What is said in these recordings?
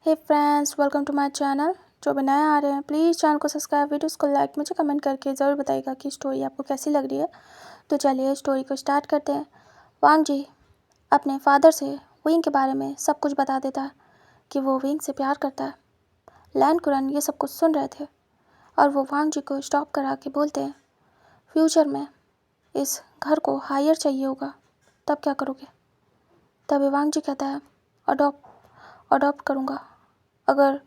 Hey friends, welcome to my channel. जो भी नए आ रहे हैं प्लीज़ चैनल को सब्सक्राइब, वीडियोस को लाइक, मुझे कमेंट करके ज़रूर बताइएगा कि स्टोरी आपको कैसी लग रही है। तो चलिए स्टोरी को स्टार्ट करते हैं। वांग जी अपने फादर से विंग के बारे में सब कुछ बता देता है कि वो विंग से प्यार करता है। लैन कुरन ये सब कुछ सुन रहे थे और वो वांग जी को स्टॉप करा के बोलते हैं, फ्यूचर में इस घर को हायर चाहिए होगा, तब क्या करोगे? तभी वांग जी कहता है, अडॉप्ट करूँगा। अगर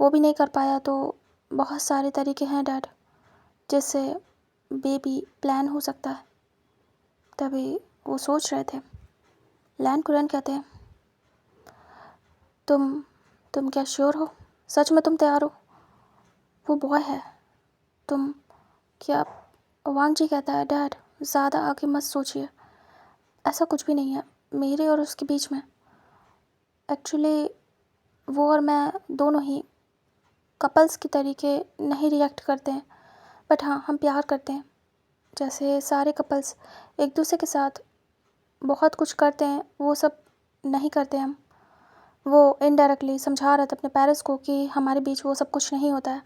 वो भी नहीं कर पाया तो बहुत सारे तरीके हैं डैड, जिससे बेबी प्लान हो सकता है। तभी वो सोच रहे थे। लैन कुरन कहते हैं, तुम क्या श्योर हो? सच में तुम तैयार हो? वो बॉय है, तुम क्या? वांग जी कहता है, डैड ज़्यादा आगे मत सोचिए, ऐसा कुछ भी नहीं है मेरे और उसके बीच में। एक्चुअली वो और मैं दोनों ही कपल्स की तरीके नहीं रिएक्ट करते हैं, बट हाँ हम प्यार करते हैं। जैसे सारे कपल्स एक दूसरे के साथ बहुत कुछ करते हैं, वो सब नहीं करते हम। वो इनडायरेक्टली समझा रहे थे अपने पेरेंट्स को कि हमारे बीच वो सब कुछ नहीं होता है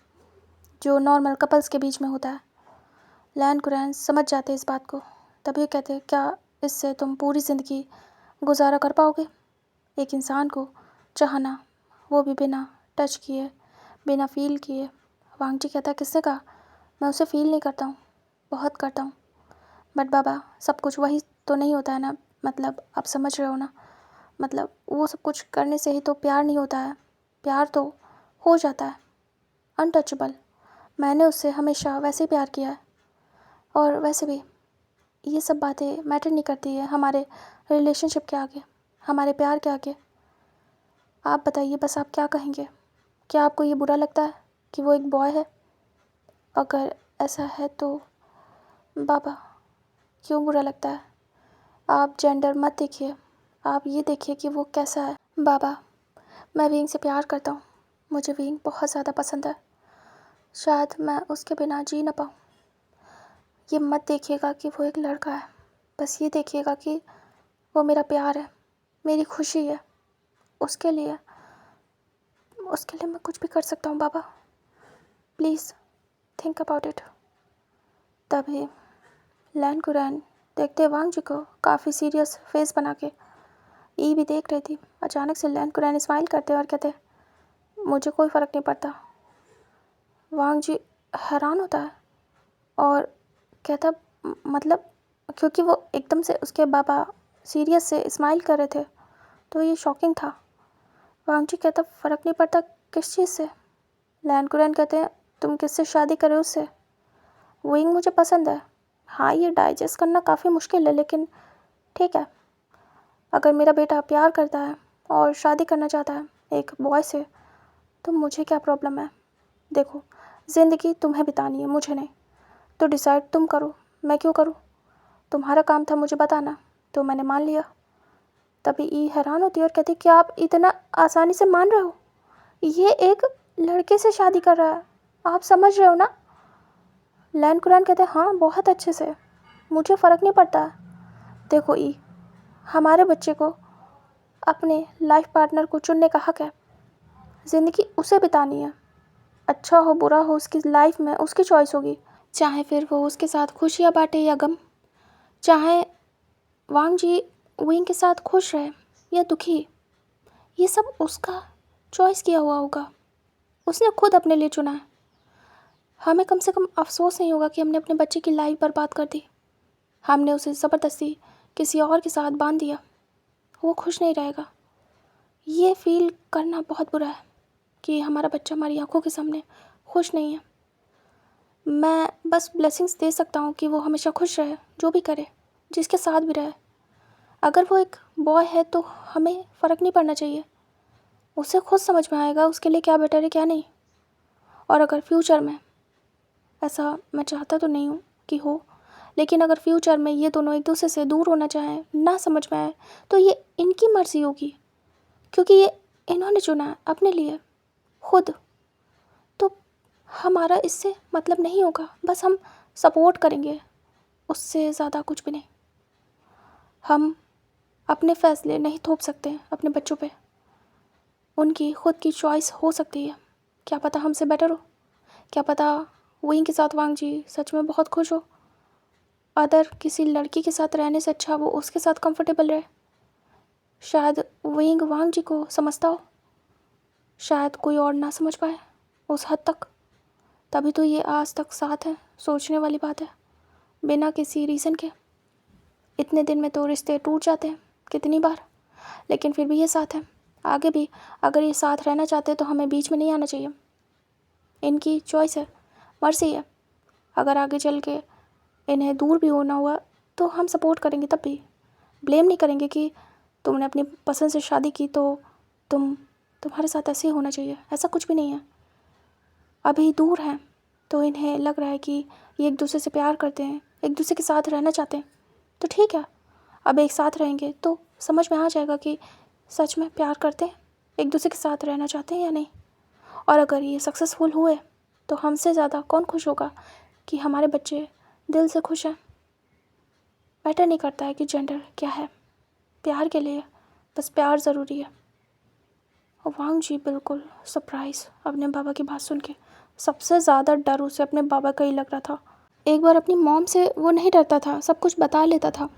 जो नॉर्मल कपल्स के बीच में होता है। लैन कुरैन समझ जाते इस बात को। तभी कहते, क्या इससे तुम पूरी ज़िंदगी गुजारा कर पाओगे? एक इंसान को चाहना, वो भी बिना टच किए, बिना फील किए। वांग जी कहता है, किसने कहा? मैं उसे फील नहीं करता हूँ, बहुत करता हूँ, बट बाबा सब कुछ वही तो नहीं होता है ना। मतलब आप समझ रहे हो ना, मतलब वो सब कुछ करने से ही तो प्यार नहीं होता है। प्यार तो हो जाता है अनटचेबल। मैंने उससे हमेशा वैसे ही प्यार किया है, और वैसे भी ये सब बातें मैटर नहीं करती है हमारे रिलेशनशिप के आगे, हमारे प्यार के आगे। आप बताइए बस, आप क्या कहेंगे? क्या आपको ये बुरा लगता है कि वो एक बॉय है? अगर ऐसा है तो बाबा क्यों बुरा लगता है? आप जेंडर मत देखिए, आप ये देखिए कि वो कैसा है। बाबा मैं विंग से प्यार करता हूँ, मुझे विंग बहुत ज़्यादा पसंद है, शायद मैं उसके बिना जी ना पाऊँ। ये मत देखिएगा कि वो एक लड़का है, बस ये देखिएगा कि वो मेरा प्यार है, मेरी खुशी है। उसके लिए मैं कुछ भी कर सकता हूँ बाबा, प्लीज़ थिंक अबाउट इट। तभी लैन कुरैन देखते वांग जी को काफ़ी सीरियस फेस बना के। ई भी देख रही थी। अचानक से लैन कुरैन स्माइल करते और कहते, मुझे कोई फ़र्क नहीं पड़ता। वांग जी हैरान होता है और कहता, मतलब क्योंकि वो एकदम से उसके बाबा सीरियस से स्माइल कर रहे थे तो ये शॉकिंग था। वांग जी कहता, फ़र्क नहीं पड़ता किस चीज़ से? लैन कुरैन कहते हैं, तुम किससे शादी करे उससे? विंग मुझे पसंद है। हाँ ये डाइजेस्ट करना काफ़ी मुश्किल है, लेकिन ठीक है। अगर मेरा बेटा प्यार करता है और शादी करना चाहता है एक बॉय से, तो मुझे क्या प्रॉब्लम है? देखो ज़िंदगी तुम्हें बितानी है, मुझे नहीं। तो डिसाइड तुम करो, मैं क्यों करूँ? तुम्हारा काम था मुझे बताना, तो मैंने मान लिया। तभी ई हैरान होती है और कहती, क्या आप इतना आसानी से मान रहे हो? ये एक लड़के से शादी कर रहा है, आप समझ रहे हो ना? लैन कुरैन कहते, हाँ बहुत अच्छे से, मुझे फ़र्क नहीं पड़ता। देखो ई, हमारे बच्चे को अपने लाइफ पार्टनर को चुनने का हक है। ज़िंदगी उसे बितानी है, अच्छा हो बुरा हो उसकी लाइफ में उसकी चॉइस होगी। चाहे फिर वो उसके साथ खुशियाँ बांटे या गम, चाहे वांग जी विंग के साथ खुश रहे या दुखी, ये सब उसका चॉइस किया हुआ होगा, उसने खुद अपने लिए चुना है। हमें कम से कम अफसोस नहीं होगा कि हमने अपने बच्चे की लाइफ बर्बाद कर दी, हमने उसे ज़बरदस्ती किसी और के साथ बांध दिया। वो खुश नहीं रहेगा। ये फील करना बहुत बुरा है कि हमारा बच्चा हमारी आंखों के सामने खुश नहीं है। मैं बस ब्लेसिंग्स दे सकता हूँ कि वो हमेशा खुश रहे, जो भी करे, जिसके साथ भी रहे। अगर वो एक बॉय है तो हमें फ़र्क नहीं पड़ना चाहिए, उसे खुद समझ में आएगा उसके लिए क्या बेटर है क्या नहीं। और अगर फ्यूचर में, ऐसा मैं चाहता तो नहीं हूँ कि हो, लेकिन अगर फ्यूचर में ये दोनों एक दूसरे से दूर होना चाहें, ना समझ में आए, तो ये इनकी मर्ज़ी होगी, क्योंकि ये इन्होंने चुना है अपने लिए खुद। तो हमारा इससे मतलब नहीं होगा, बस हम सपोर्ट करेंगे, उससे ज़्यादा कुछ भी नहीं। हम अपने फ़ैसले नहीं थोप सकते अपने बच्चों पे, उनकी खुद की चॉइस हो सकती है। क्या पता हमसे बेटर हो, क्या पता विंग के साथ वांग जी सच में बहुत खुश हो। अदर किसी लड़की के साथ रहने से अच्छा वो उसके साथ कंफर्टेबल रहे। शायद विंग वांग जी को समझता हो, शायद कोई और ना समझ पाए उस हद तक। तभी तो ये आज तक साथ है। सोचने वाली बात है, बिना किसी रीज़न के। इतने दिन में तो रिश्ते टूट जाते हैं कितनी बार, लेकिन फिर भी ये साथ है। आगे भी अगर ये साथ रहना चाहते तो हमें बीच में नहीं आना चाहिए। इनकी चॉइस है, मर्जी है। अगर आगे चल के इन्हें दूर भी होना हुआ तो हम सपोर्ट करेंगे, तब भी ब्लेम नहीं करेंगे कि तुमने अपनी पसंद से शादी की तो तुम्हारे साथ ऐसे ही होना चाहिए। ऐसा कुछ भी नहीं है। अभी दूर हैं तो इन्हें लग रहा है कि ये एक दूसरे से प्यार करते हैं, एक दूसरे के साथ रहना चाहते हैं, तो ठीक है। अब एक साथ रहेंगे तो समझ में आ जाएगा कि सच में प्यार करते हैं, एक दूसरे के साथ रहना चाहते हैं या नहीं। और अगर ये सक्सेसफुल हुए तो हमसे ज़्यादा कौन खुश होगा कि हमारे बच्चे दिल से खुश हैं। मैटर नहीं करता है कि जेंडर क्या है, प्यार के लिए बस प्यार ज़रूरी है। और वांग जी बिल्कुल सरप्राइज अपने बाबा की बात सुन के। सबसे ज़्यादा डर उसे अपने बाबा का ही लग रहा था। एक बार अपनी मॉम से वो नहीं डरता था, सब कुछ बता लेता था,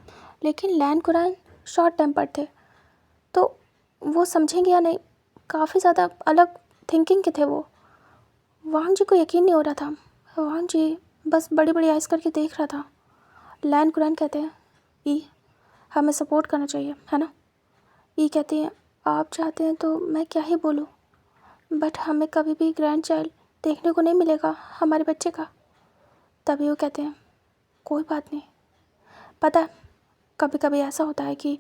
लेकिन लैन कुरान शॉर्ट टेम्पर्ड थे, तो वो समझेंगे या नहीं। काफ़ी ज़्यादा अलग थिंकिंग के थे वो। वांग जी को यकीन नहीं हो रहा था। वांग जी बस बड़ी बड़ी आइज़ करके देख रहा था। लैन कुरान कहते हैं, ई हमें सपोर्ट करना चाहिए, है ना। ई कहती हैं, आप चाहते हैं तो मैं क्या ही बोलूँ, बट हमें कभी भी ग्रैंड चाइल्ड देखने को नहीं मिलेगा हमारे बच्चे का। तभी वो कहते हैं, कोई बात नहीं। पता है कभी कभी ऐसा होता है कि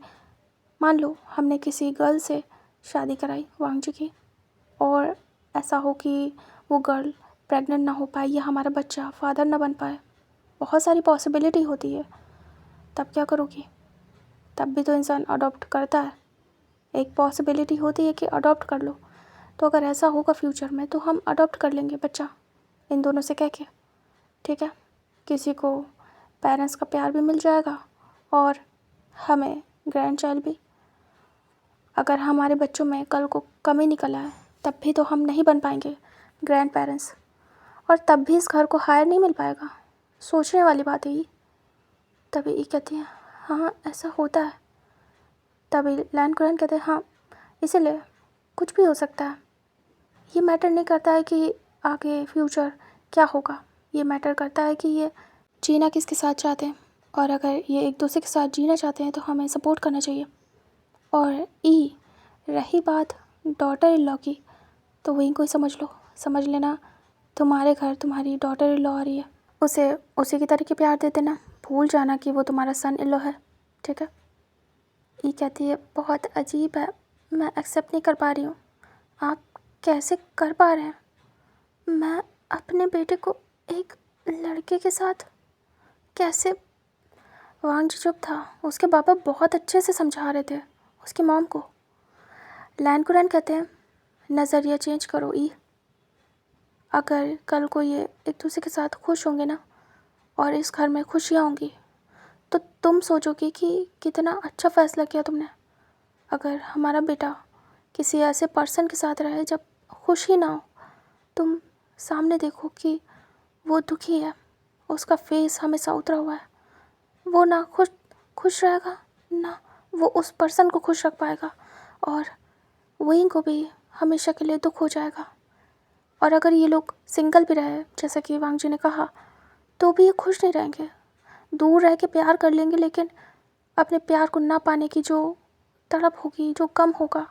मान लो हमने किसी गर्ल से शादी कराई वांग जी की, और ऐसा हो कि वो गर्ल प्रेग्नेंट ना हो पाए या हमारा बच्चा फादर ना बन पाए। बहुत सारी पॉसिबिलिटी होती है। तब क्या करोगी। तब भी तो इंसान अडॉप्ट करता है। एक पॉसिबिलिटी होती है कि अडॉप्ट कर लो। तो अगर ऐसा होगा फ्यूचर में तो हम अडॉप्ट कर लेंगे बच्चा इन दोनों से कह के, ठीक है। किसी को पेरेंट्स का प्यार भी मिल जाएगा और हमें ग्रैंड चाइल्ड भी। अगर हमारे बच्चों में कल को कमी निकल आए तब भी तो हम नहीं बन पाएंगे ग्रैंड पेरेंट्स, और तब भी इस घर को हायर नहीं मिल पाएगा। सोचने वाली बात है ये। तभी ये कहती है, हाँ ऐसा होता है। तभी लैन कुरान कहते हैं, हाँ इसीलिए कुछ भी हो सकता है। ये मैटर नहीं करता है कि आगे फ्यूचर क्या होगा, ये मैटर करता है कि ये जीना किसके साथ चाहते हैं। और अगर ये एक दूसरे के साथ जीना चाहते हैं तो हमें सपोर्ट करना चाहिए। और रही बात डॉटर इन लॉ की, तो वहीं कोई समझ लो, समझ लेना तुम्हारे घर तुम्हारी डॉटर इन लॉ आ रही है। उसे उसी की तरीके प्यार दे देना, भूल जाना कि वो तुम्हारा सन इन लॉ है, ठीक है। ये कहती है, बहुत अजीब है, मैं एक्सेप्ट नहीं कर पा रही हूँ। आप कैसे कर पा रहे हैं। मैं अपने बेटे को एक लड़के के साथ कैसे। वांग जी चुप था। उसके पापा बहुत अच्छे से समझा रहे थे उसकी मॉम को। लैन कुरान कहते हैं, नज़रिया चेंज करो ई। अगर कल को ये एक दूसरे के साथ खुश होंगे ना और इस घर में खुशियाँ होंगी तो तुम सोचोगे कि कितना अच्छा फ़ैसला किया तुमने। अगर हमारा बेटा किसी ऐसे पर्सन के साथ रहे जब खुशी ना हो, तुम सामने देखो कि वो दुखी है, उसका फेस हमेशा उतरा हुआ है, वो ना खुश रहेगा ना वो उस पर्सन को खुश रख पाएगा, और वहीं को भी हमेशा के लिए दुख हो जाएगा। और अगर ये लोग सिंगल भी रहे जैसा कि वांग जी ने कहा, तो भी ये खुश नहीं रहेंगे। दूर रह के प्यार कर लेंगे, लेकिन अपने प्यार को ना पाने की जो तड़प होगी, जो गम होगा,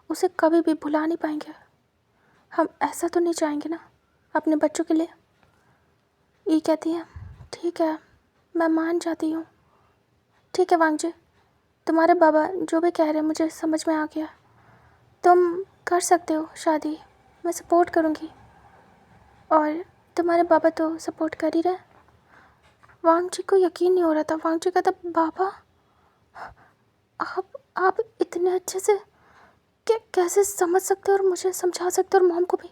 उसे कभी भी भुला नहीं पाएंगे। हम ऐसा तो नहीं चाहेंगे ना अपने बच्चों के लिए। ये कहती है, ठीक है मैं मान जाती हूँ, ठीक है वांग जी, तुम्हारे बाबा जो भी कह रहे हैं मुझे समझ में आ गया। तुम कर सकते हो शादी, मैं सपोर्ट करूँगी। और तुम्हारे बाबा तो सपोर्ट कर ही रहे। वांग जी को यकीन नहीं हो रहा था। वांग जी कहता, बाबा आप इतने अच्छे से कैसे समझ सकते हो और मुझे समझा सकते हो, और मॉम को भी।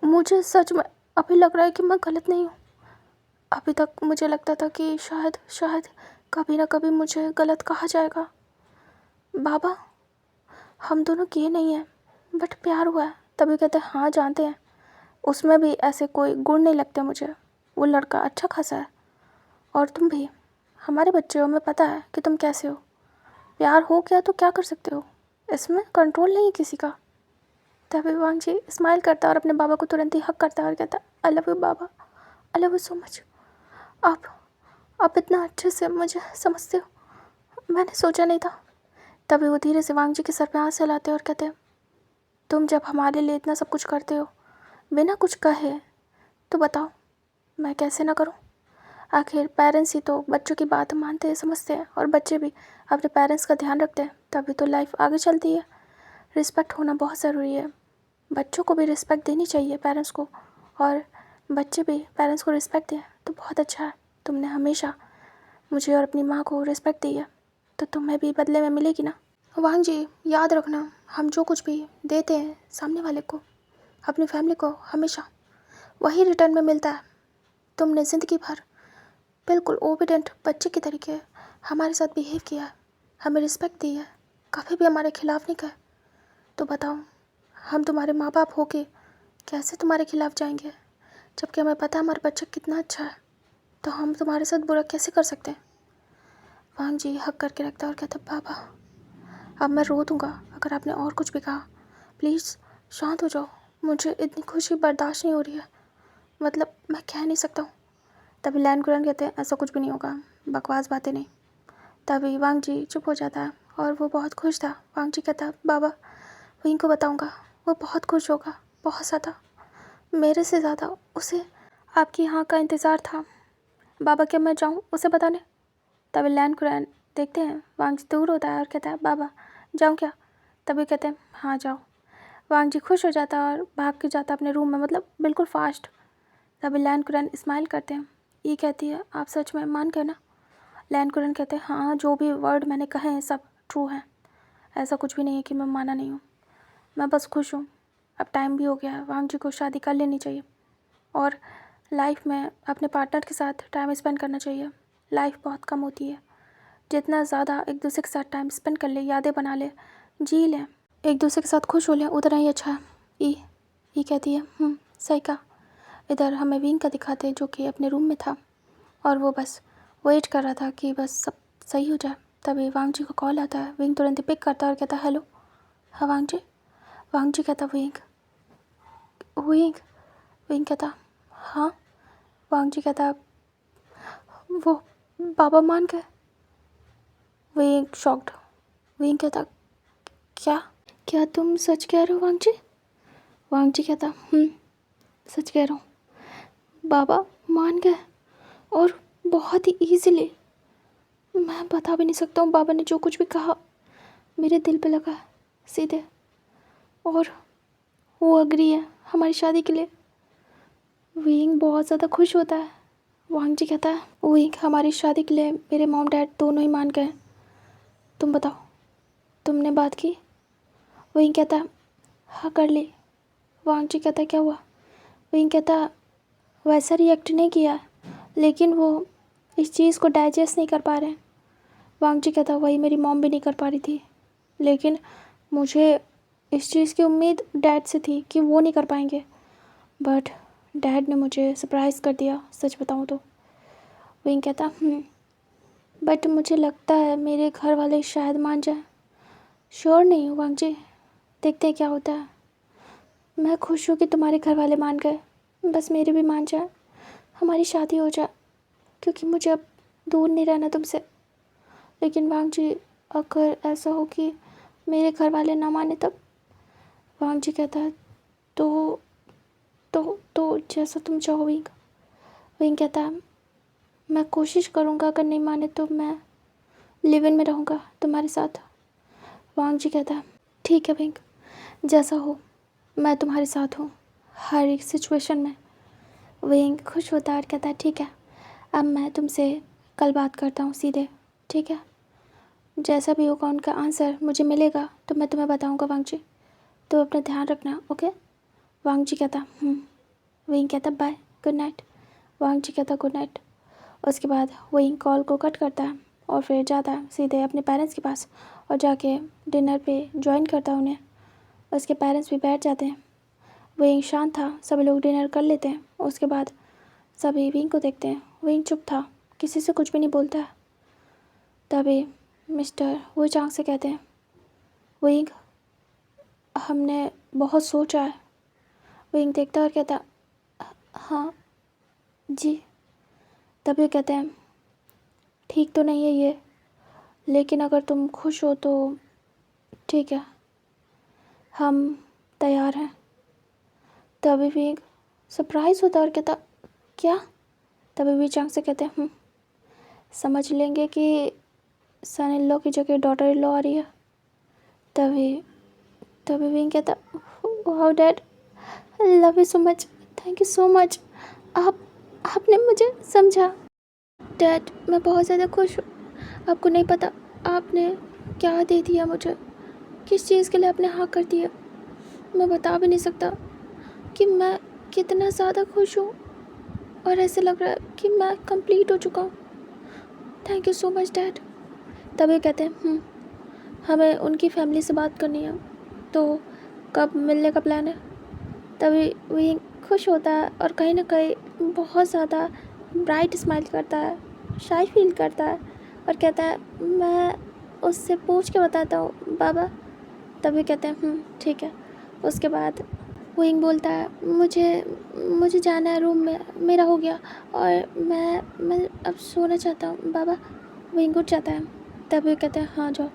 मुझे सच में अभी लग रहा है कि मैं गलत नहीं हूँ। अभी तक मुझे लगता था कि शायद कभी ना कभी मुझे गलत कहा जाएगा। बाबा हम दोनों किए नहीं हैं, बट प्यार हुआ है। तभी कहते हैं हाँ जानते हैं, उसमें भी ऐसे कोई गुण नहीं लगते मुझे, वो लड़का अच्छा खासा है। और तुम भी हमारे बच्चे हो, हमें पता है कि तुम कैसे हो। प्यार हो गया तो क्या कर सकते हो, इसमें कंट्रोल नहीं है किसी का। तभी वांगजी स्माइल करता है और अपने बाबा को तुरंत ही हक करता है और कहता है आई love you Baba, I love you so much. आप इतना अच्छे से मुझे समझते हो, मैंने सोचा नहीं था। तभी वो धीरे से वांगजी के सर पे हाथ हिलाते हैं और कहते हैं तुम जब हमारे लिए इतना सब कुछ करते हो बिना कुछ कहे, तो बताओ मैं कैसे ना करूं। आखिर पेरेंट्स ही तो बच्चों की बात मानते हैं, समझते हैं, और बच्चे भी अपने पेरेंट्स का ध्यान रखते हैं, तभी तो लाइफ आगे चलती है। रिस्पेक्ट होना बहुत ज़रूरी है, बच्चों को भी रिस्पेक्ट देनी चाहिए पेरेंट्स को, और बच्चे भी पेरेंट्स को रिस्पेक्ट दें तो बहुत अच्छा है। तुमने हमेशा मुझे और अपनी माँ को रिस्पेक्ट दी है, तो तुम्हें भी बदले में मिलेगी ना। वांग जी याद रखना, हम जो कुछ भी देते हैं सामने वाले को, अपनी फैमिली को, हमेशा वही रिटर्न में मिलता है। तुमने ज़िंदगी भर बिल्कुल ओबीडेंट बच्चे की तरीके हमारे साथ बिहेव किया है, हमें रिस्पेक्ट दी है, कभी भी हमारे खिलाफ नहीं कहे। तो बताओ हम तुम्हारे माँ बाप होके कैसे तुम्हारे खिलाफ जाएंगे, जबकि हमें पता है हमारा बच्चा कितना अच्छा है, तो हम तुम्हारे साथ बुरा कैसे कर सकते हैं। वांग जी हक करके रखता और कहता बाबा अब मैं रो दूँगा अगर आपने और कुछ भी कहा, प्लीज़ शांत हो जाओ, मुझे इतनी खुशी बर्दाश्त नहीं हो रही है, मतलब मैं कह नहीं सकता हूँ। तभी लैंड ग्रैंड कहते हैं ऐसा कुछ भी नहीं होगा, बकवास बातें नहीं। तभी वांग जी चुप हो जाता है और वो बहुत खुश था। वांग जी कहता बाबा वहीं को बताऊँगा, वो बहुत खुश होगा, बहुत ज़्यादा, मेरे से ज़्यादा उसे आपकी यहाँ का इंतज़ार था। बाबा क्या मैं जाऊँ उसे बताने। तभी लैंड ग्रैंड देखते हैं वांग जी दूर होता है और कहता है बाबा जाऊँ क्या। तभी कहते हैं हाँ जाओ। वांग जी खुश हो जाता है और भाग के जाता है अपने रूम में, मतलब बिल्कुल फास्ट। तभी लैंड ग्रैंड स्माइल करते हैं, ये कहती है आप सच में मान गए ना। लैंड ग्रैंड कहते हैं हाँ जो भी वर्ड मैंने कहे हैं सब ट्रू हैं, ऐसा कुछ भी नहीं है कि मैं माना नहीं हूँ, मैं बस खुश हूँ। अब टाइम भी हो गया है, वांग जी को शादी कर लेनी चाहिए और लाइफ में अपने पार्टनर के साथ टाइम स्पेंड करना चाहिए। लाइफ बहुत कम होती है, जितना ज़्यादा एक दूसरे के साथ टाइम स्पेंड कर ले, यादें बना ले, जी लें, एक दूसरे के साथ खुश हो लें, उतना ही अच्छा है। ये कहती है सही कहा। इधर हमें विंग का दिखाते हैं जो कि अपने रूम में था और वो बस वेट कर रहा था कि बस सब सही हो जाए। तभी वांग जी का कॉल आता है, विंग तुरंत ही पिक करता है और कहता है हेलो। हाँ वांग जी। वांग जी कहता विंग विंग। विंग कहता हाँ। वांग जी कहता वो बाबा मान गए। Wing shocked. विंग कहता क्या क्या तुम सच कह रहे हो वांग जी। वांग जी कहता सच कह रहा हूँ, बाबा मान गए और बहुत ही ईजीली। मैं बता भी नहीं सकता हूँ, बाबा ने जो कुछ भी कहा मेरे दिल पे लगा है सीधे, और वो अग्री है हमारी शादी के लिए। विंग बहुत ज़्यादा खुश होता है। वांग जी कहता है विंग हमारी शादी के लिए मेरे मॉम डैड दोनों ही मान गए, तुम बताओ तुमने बात की। विंग कहता है हाँ कर ली। वांग जी कहता क्या हुआ। विंग कहता वैसा रिएक्ट नहीं किया, लेकिन वो इस चीज़ को डाइजेस्ट नहीं कर पा रहे हैं। वांग जी कहता वही मेरी मॉम भी नहीं कर पा रही थी, लेकिन मुझे इस चीज़ की उम्मीद डैड से थी कि वो नहीं कर पाएंगे, बट डैड ने मुझे सरप्राइज़ कर दिया, सच बताऊँ तो। विंग कहता बट मुझे लगता है मेरे घर वाले शायद मान जाए। श्योर नहीं हूँ वांग जी, देखते हैं क्या होता है। मैं खुश हूँ कि तुम्हारे घर वाले मान गए, बस मेरे भी मान जाए, हमारी शादी हो जाए, क्योंकि मुझे अब दूर नहीं रहना तुमसे। लेकिन वांग जी अगर ऐसा हो कि मेरे घर वाले ना माने तब। वांग जी कहता है तो जैसा तुम चाहो विंग। विंग कहता है मैं कोशिश करूँगा, अगर नहीं माने तो मैं लिव इन में रहूँगा तुम्हारे साथ। वांग जी कहता है ठीक है विंग, जैसा हो मैं तुम्हारे साथ हूँ हर एक सिचुएशन में। विंग खुश होता है और कहता है ठीक है, अब मैं तुमसे कल बात करता हूँ सीधे, ठीक है। जैसा भी होगा उनका आंसर मुझे मिलेगा तो मैं तुम्हें बताऊँगा वांग जी, तो अपना ध्यान रखना ओके। वांग जी कहता विंग कहता बाय गुड नाइट। वांग जी कहता गुड नाइट। उसके बाद विंग कॉल को कट करता है और फिर जाता है सीधे अपने पेरेंट्स के पास और जाके डिनर पे ज्वाइन करता है उन्हें। उसके पेरेंट्स भी बैठ जाते हैं। विंग शांत था। सभी लोग डिनर कर लेते हैं। उसके बाद सभी विंग को देखते हैं। विंग चुप था, किसी से कुछ भी नहीं बोलता है। तभी मिस्टर वो चांग से कहते हैं, विंग हमने बहुत सोचा है। विंग देखता और कहता, हाँ जी। तभी कहते हैं, ठीक तो नहीं है ये, लेकिन अगर तुम खुश हो तो ठीक है, हम तैयार हैं। तभी विंग सरप्राइज होता और कहता, क्या? तभी वी चांग से कहते हैं, समझ लेंगे कि सन इन लॉ की जगह डॉटर इन लॉ आ रही है। तभी तभी विंग कहता, wow dad, I love you so much, thank you so much, आपने मुझे समझा। डैड मैं बहुत ज़्यादा खुश हूँ। आपको नहीं पता आपने क्या दे दिया मुझे, किस चीज़ के लिए आपने हाँ कर दिया। मैं बता भी नहीं सकता कि मैं कितना ज़्यादा खुश हूँ, और ऐसे लग रहा है कि मैं कंप्लीट हो चुका हूँ। Thank you so much dad. तभी कहते हैं, हमें उनकी फैमिली से बात करनी है, तो कब मिलने का प्लान है? तभी वही खुश होता है और कहीं ना कहीं बहुत ज़्यादा ब्राइट स्माइल करता है, शाय फील करता है और कहता है, मैं उससे पूछ के बताता हूँ बाबा। तभी कहते हैं, ठीक है। उसके बाद विंग बोलता है, मुझे जाना है रूम में, मेरा हो गया और मैं अब सोना चाहता हूँ बाबा। विंग उठ जाता है। तभी कहते हैं, हाँ जाओ।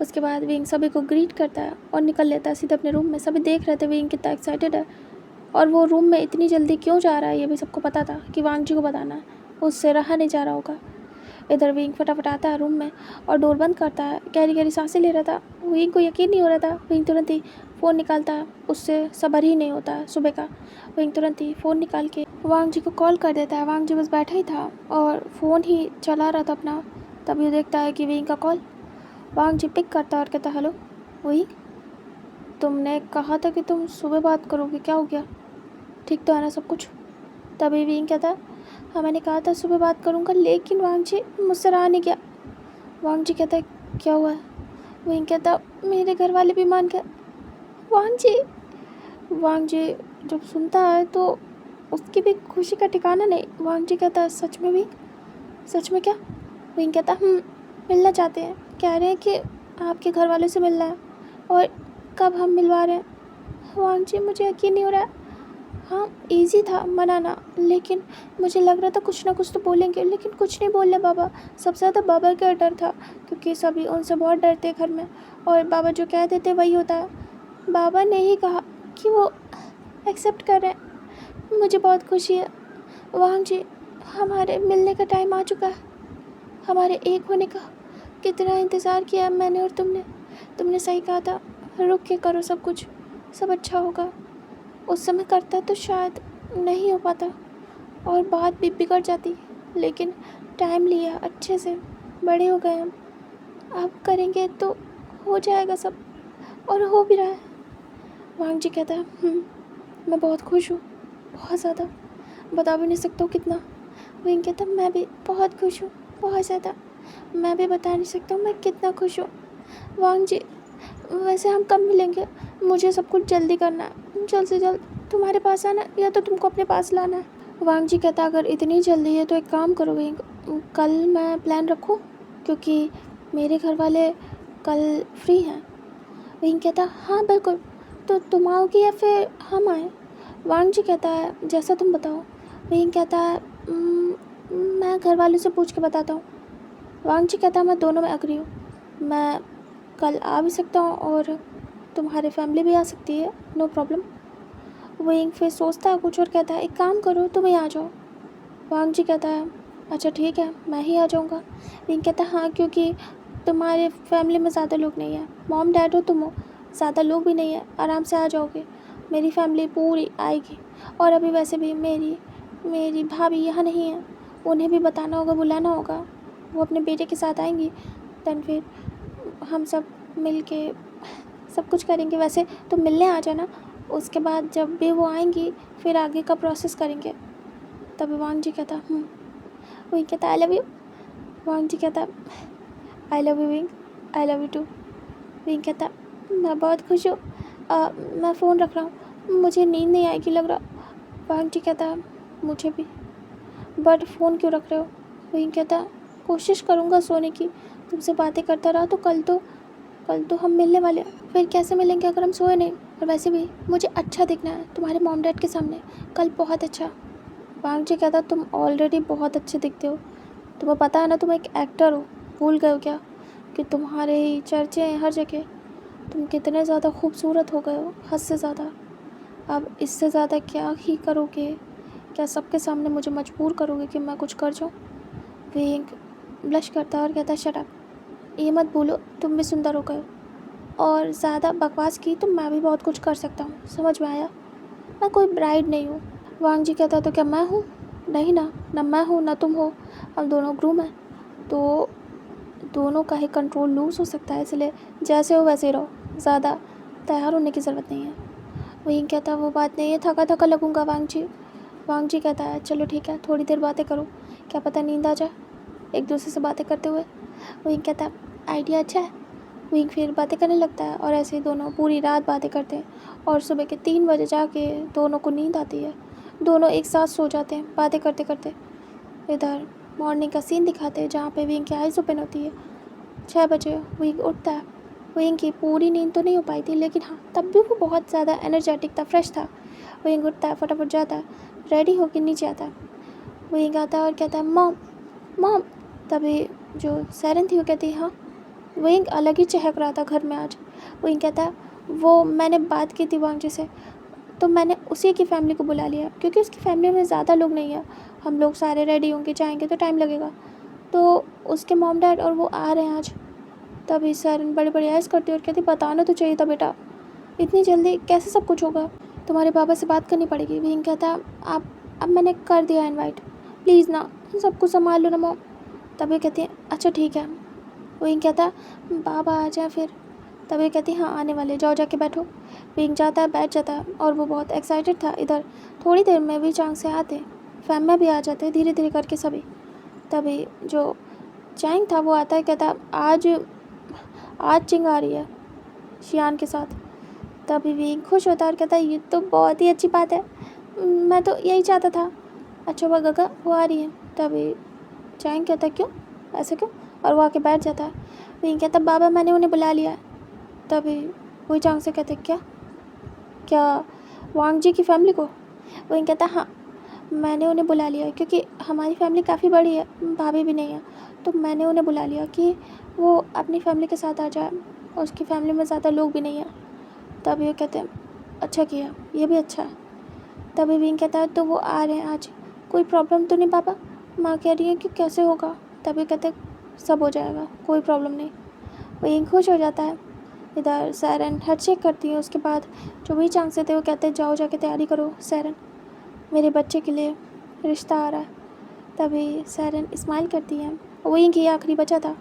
उसके बाद विंग सभी को ग्रीट करता है और निकल लेता है सीधे अपने रूम में। सभी देख रहे थे विंग कितना एक्साइटेड है, और वो रूम में इतनी जल्दी क्यों जा रहा है ये भी सबको पता था कि वांग जी को बताना है, उससे रहा नहीं जा रहा होगा। इधर विंग फटाफट आता है रूम में और डोर बंद करता है। गहरी गहरी सांसें ले रहा था। विंग को यकीन नहीं हो रहा था। विंग तुरंत ही फ़ोन निकालता है, उससे सबर ही नहीं होता है सुबह का। विंग तुरंत ही फ़ोन निकाल के वांग जी को कॉल कर देता है। वांग जी बस बैठा ही था और फ़ोन ही चला रहा था अपना। तभी देखता है कि विंग का कॉल। वांग जी पिक करता है और कहता, हेलो विंग, तुमने कहा था कि तुम सुबह बात करोगे, क्या हो गया? ठीक तो है ना सब कुछ? तभी विंग कहता है, हाँ मैंने कहा था सुबह बात करूँगा, लेकिन वांग जी मुझसे रहा नहीं गया। वांग जी कहता है, क्या हुआ है? विंग कहता, मेरे घर वाले भी मान गए। वांग जी जब सुनता है तो उसकी भी खुशी का ठिकाना नहीं। वांग जी कहता है, सच में विंग? सच में क्या? विंग कहता, मिलना चाहते हैं, कह रहे हैं कि आपके घर वालों से मिलना है, और कब हम मिलवा रहे हैं? वांग जी मुझे यकीन नहीं हो रहा है। हाँ इजी था मनाना, लेकिन मुझे लग रहा था कुछ ना कुछ तो बोलेंगे, लेकिन कुछ नहीं बोले बाबा। सबसे ज़्यादा बाबा का डर था, क्योंकि सभी उनसे बहुत डरते हैं घर में, और बाबा जो कह देते वही होता है। बाबा ने ही कहा कि वो एक्सेप्ट कर रहे हैं। मुझे बहुत खुशी है वांग जी, हमारे मिलने का टाइम आ चुका है, हमारे एक होने का। कितना इंतज़ार किया मैंने और तुमने सही कहा था, रुक के करो सब कुछ, सब अच्छा होगा। उस समय करता तो शायद नहीं हो पाता और बात भी बिगड़ जाती, लेकिन टाइम लिया, अच्छे से बड़े हो गए हम, अब करेंगे तो हो जाएगा सब, और हो भी रहा है। वांग जी कहता है, मैं बहुत खुश हूँ, बहुत ज़्यादा, बता भी नहीं सकता हूँ कितना। विंग कहता, मैं भी बहुत खुश हूँ, बहुत ज़्यादा, मैं भी बता नहीं सकता हूँ मैं कितना खुश हूँ। वांग जी वैसे हम कब मिलेंगे? मुझे सब कुछ जल्दी करना है, जल्द से जल्द तुम्हारे पास आना, या तो तुमको अपने पास लाना है। वांग जी कहता, अगर इतनी जल्दी है तो एक काम करो विंग, कल मैं प्लान रखूँ, क्योंकि मेरे घर वाले कल फ्री हैं। विंग कहता, हाँ बिल्कुल, तो तुम आओगी या फिर हम आएँ? वांग जी कहता है, जैसा तुम बताओ। विंग कहता है, मैं घर वालों से पूछ के बताता हूँ। वांग जी कहता है, मैं दोनों में एग्री हूँ, मैं कल आ भी सकता हूँ और तुम्हारी फैमिली भी आ सकती है, नो प्रॉब्लम। विंग फिर सोचता है कुछ और कहता है, एक काम करो तुम ही आ जाओ। वांग जी कहता है, अच्छा ठीक है, मैं ही आ जाऊँगा। विंग कहता है, हाँ क्योंकि तुम्हारे फैमिली में ज़्यादा लोग नहीं हैं, मॉम डैड हो तुम हो, ज़्यादा लोग भी नहीं है, आराम से आ जाओगे, मेरी फैमिली पूरी आएगी। और अभी वैसे भी मेरी भाभी यहाँ नहीं है, उन्हें भी बताना होगा, बुलाना होगा, वो अपने बेटे के साथ आएंगी। देन फिर हम सब मिल के सब कुछ करेंगे। वैसे तो मिलने आ जाना, उसके बाद जब भी वो आएंगी फिर आगे का प्रोसेस करेंगे। तभी वांग जी कहता, विंग कहता, I love you. Wang ji कहता, I love you Wing, I love you too. Wing कहता, मैं बहुत खुश हूँ, मैं फ़ोन रख रहा हूँ, मुझे नींद नहीं आएगी लग रहा। वांग जी कहता है मुझे भी, बट फ़ोन क्यों रख रहे हो? वहीं कहता है कोशिश करूँगा सोने की, तुमसे बातें करता रहा तो कल तो हम मिलने वाले हैं। फिर कैसे मिलेंगे अगर हम सोए नहीं? और वैसे भी मुझे अच्छा दिखना है तुम्हारे मॉम डैड के सामने, कल बहुत अच्छा। वांग जी कहता तुम ऑलरेडी बहुत अच्छे दिखते हो, तुम्हें पता है ना तुम एक एक्टर हो, भूल गए हो क्या कि तुम्हारे ही चर्चे हैं हर जगह, तुम कितने ज़्यादा खूबसूरत हो गए हो, हद से ज़्यादा। अब इससे ज़्यादा क्या ही करोगे? क्या सबके सामने मुझे मजबूर करोगे कि मैं कुछ कर जाऊँ? विंग ब्लश करता है और कहता है शट अप, ये मत भूलो तुम भी सुंदर हो गए हो, और ज़्यादा बकवास की तो मैं भी बहुत कुछ कर सकता हूँ, समझ में आया? मैं कोई ब्राइड नहीं हूँ। वांग जी कहता है तो क्या मैं हूँ? नहीं ना, ना मैं हूँ ना तुम हो, हम दोनों ग्रूम हैं, तो दोनों का ही कंट्रोल लूज़ हो सकता है, इसलिए जैसे हो वैसे ही रहो, ज़्यादा तैयार होने की ज़रूरत नहीं है। वहीं कहता है वो बात नहीं है, थका थका लगूंगा वांग जी। वांग जी कहता है चलो ठीक है, थोड़ी देर बातें करो, क्या पता नींद आ जाए एक दूसरे से बातें करते हुए। वहीं कहता है आइडिया अच्छा है। वहीं फिर बातें करने लगता है और ऐसे ही दोनों पूरी रात बातें करते हैं, और सुबह के 3 बजे जाके दोनों को नींद आती है। दोनों एक साथ सो जाते हैं बातें करते करते। इधर मॉर्निंग का सीन दिखाते हैं जहाँ पे विंग की आइज़ ओपन होती है। 6 बजे विंग उठता है। विंग की पूरी नींद तो नहीं हो पाई थी, लेकिन हाँ तब भी वो बहुत ज़्यादा एनर्जेटिक था, फ्रेश था। विंग उठता है, फटाफट जाता है, रेडी होकर नीचे आता है। विंग आता है और कहता है मॉम मॉम। तभी जो सैरन थी वो कहती है हाँ। विंग अलग ही चहक रहा था घर में आज। विंग कहता है वो मैंने बात की थी वांग जी से, तो मैंने उसी की फैमिली को बुला लिया, क्योंकि उसकी फैमिली में ज़्यादा लोग नहीं है, हम लोग सारे रेडी होंगे जाएंगे तो टाइम लगेगा, तो उसके मॉम डैड और वो आ रहे हैं आज। तभी सैरन बड़े बड़े ऐस करती है और कहती बताना तो चाहिए था बेटा, इतनी जल्दी कैसे सब कुछ होगा, तुम्हारे पापा से बात करनी पड़ेगी। विंग कहता आप अब मैंने कर दिया इनवाइट, प्लीज़ ना सब कुछ संभाल लो ना मॉम। तभी कहती है अच्छा ठीक है। विंग कहता बाबा आ जाए फिर। तभी कहती हाँ आने वाले, जाओ जाके बैठो। विंग जाता है, बैठ जाता है और वो बहुत एक्साइटेड था। इधर थोड़ी देर में भी चांग से आते, फैम में भी आ जाते धीरे धीरे करके सभी। तभी जो चैंग था वो आता है, कहता आज आज चिंग आ रही है शियान के साथ। तभी विंग खुश होता है और कहता है ये तो बहुत ही अच्छी बात है, मैं तो यही चाहता था। अच्छा हुआ गगा वो आ रही है। तभी चैंग कहता क्यों, ऐसे क्यों, और वो आके बैठ जाता है। विंग कहता बाबा मैंने उन्हें बुला लिया है। तभी वही चांग से कहते क्या क्या वांग जी की फैमिली को? विंग कहता हाँ मैंने उन्हें बुला लिया है, क्योंकि हमारी फैमिली काफ़ी बड़ी है, भाभी भी नहीं है, तो मैंने उन्हें बुला लिया कि वो अपनी फैमिली के साथ आ जाए, उसकी फैमिली में ज़्यादा लोग भी नहीं हैं। तभी वो कहते हैं अच्छा किया, ये भी अच्छा है। तभी विंग कहता है तो वो आ रहे हैं आज, कोई प्रॉब्लम तो नहीं पापा? माँ कह रही है कि कैसे होगा। तभी कहते सब हो जाएगा, कोई प्रॉब्लम नहीं। विंग खुश हो जाता है। इधर सैरन हेड चेक करती है, उसके बाद जो भी चांग से थे वो कहते हैं जाओ जाके तैयारी करो सैरन, मेरे बच्चे के लिए रिश्ता आ रहा है। तभी सैरन स्माइल करती है, वही की आखिरी बचा था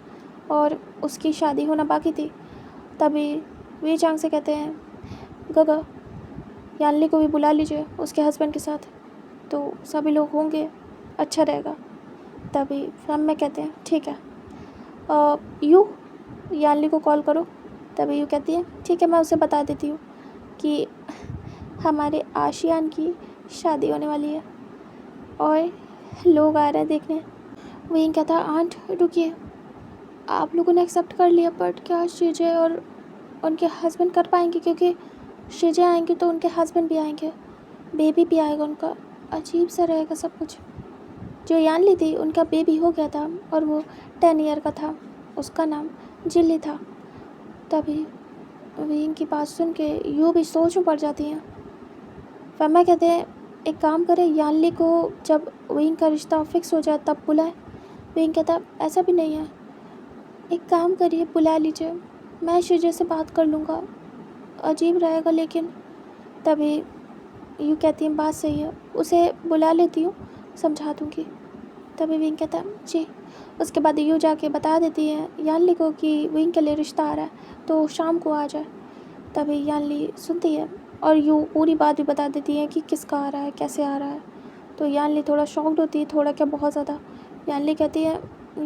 और उसकी शादी होना बाकी थी। तभी वी चांग से कहते हैं गगा यानली को भी बुला लीजिए उसके हस्बैंड के साथ, तो सभी लोग होंगे, अच्छा रहेगा। तभी फ्रम में कहते हैं ठीक है, यू यानली को कॉल करो। तभी यू कहती है ठीक है मैं उसे बता देती हूँ कि हमारे आशियान की शादी होने वाली है और लोग आ रहे हैं देखने। वहीं कहता आंट रुकिए, आप लोगों ने एक्सेप्ट कर लिया, बट क्या शिजे और उनके हस्बैंड कर पाएंगे? क्योंकि शिजे आएंगे तो उनके हस्बैंड भी आएंगे, बेबी भी आएगा उनका, अजीब सा रहेगा सब कुछ। जो यानली थी उनका बेबी हो गया था और वो 10 ईयर का था, उसका नाम जिल्ली था। तभी विंग की बात सुन के यू भी सोच में पड़ जाती हैं। फैमा कहते हैं एक काम करें, यानली को जब विंग का रिश्ता फिक्स हो जाए तब बुलाए। विंग कहता ऐसा भी नहीं है, एक काम करिए बुला लीजिए, मैं शिजे से बात कर लूँगा, अजीब रहेगा लेकिन। तभी यू कहती हैं बात सही है, उसे बुला लेती हूँ, समझा दूँगी। तभी विंग कहता है जी। उसके बाद यू जाके बता देती है यानली को कि विंग के लिए रिश्ता आ रहा है तो शाम को आ जाए। तभी यानली सुनती है और यू पूरी बात भी बता देती है कि किसका आ रहा है, कैसे आ रहा है। तो यानली थोड़ा शॉक्ड होती है, थोड़ा क्या बहुत ज़्यादा। यानली कहती है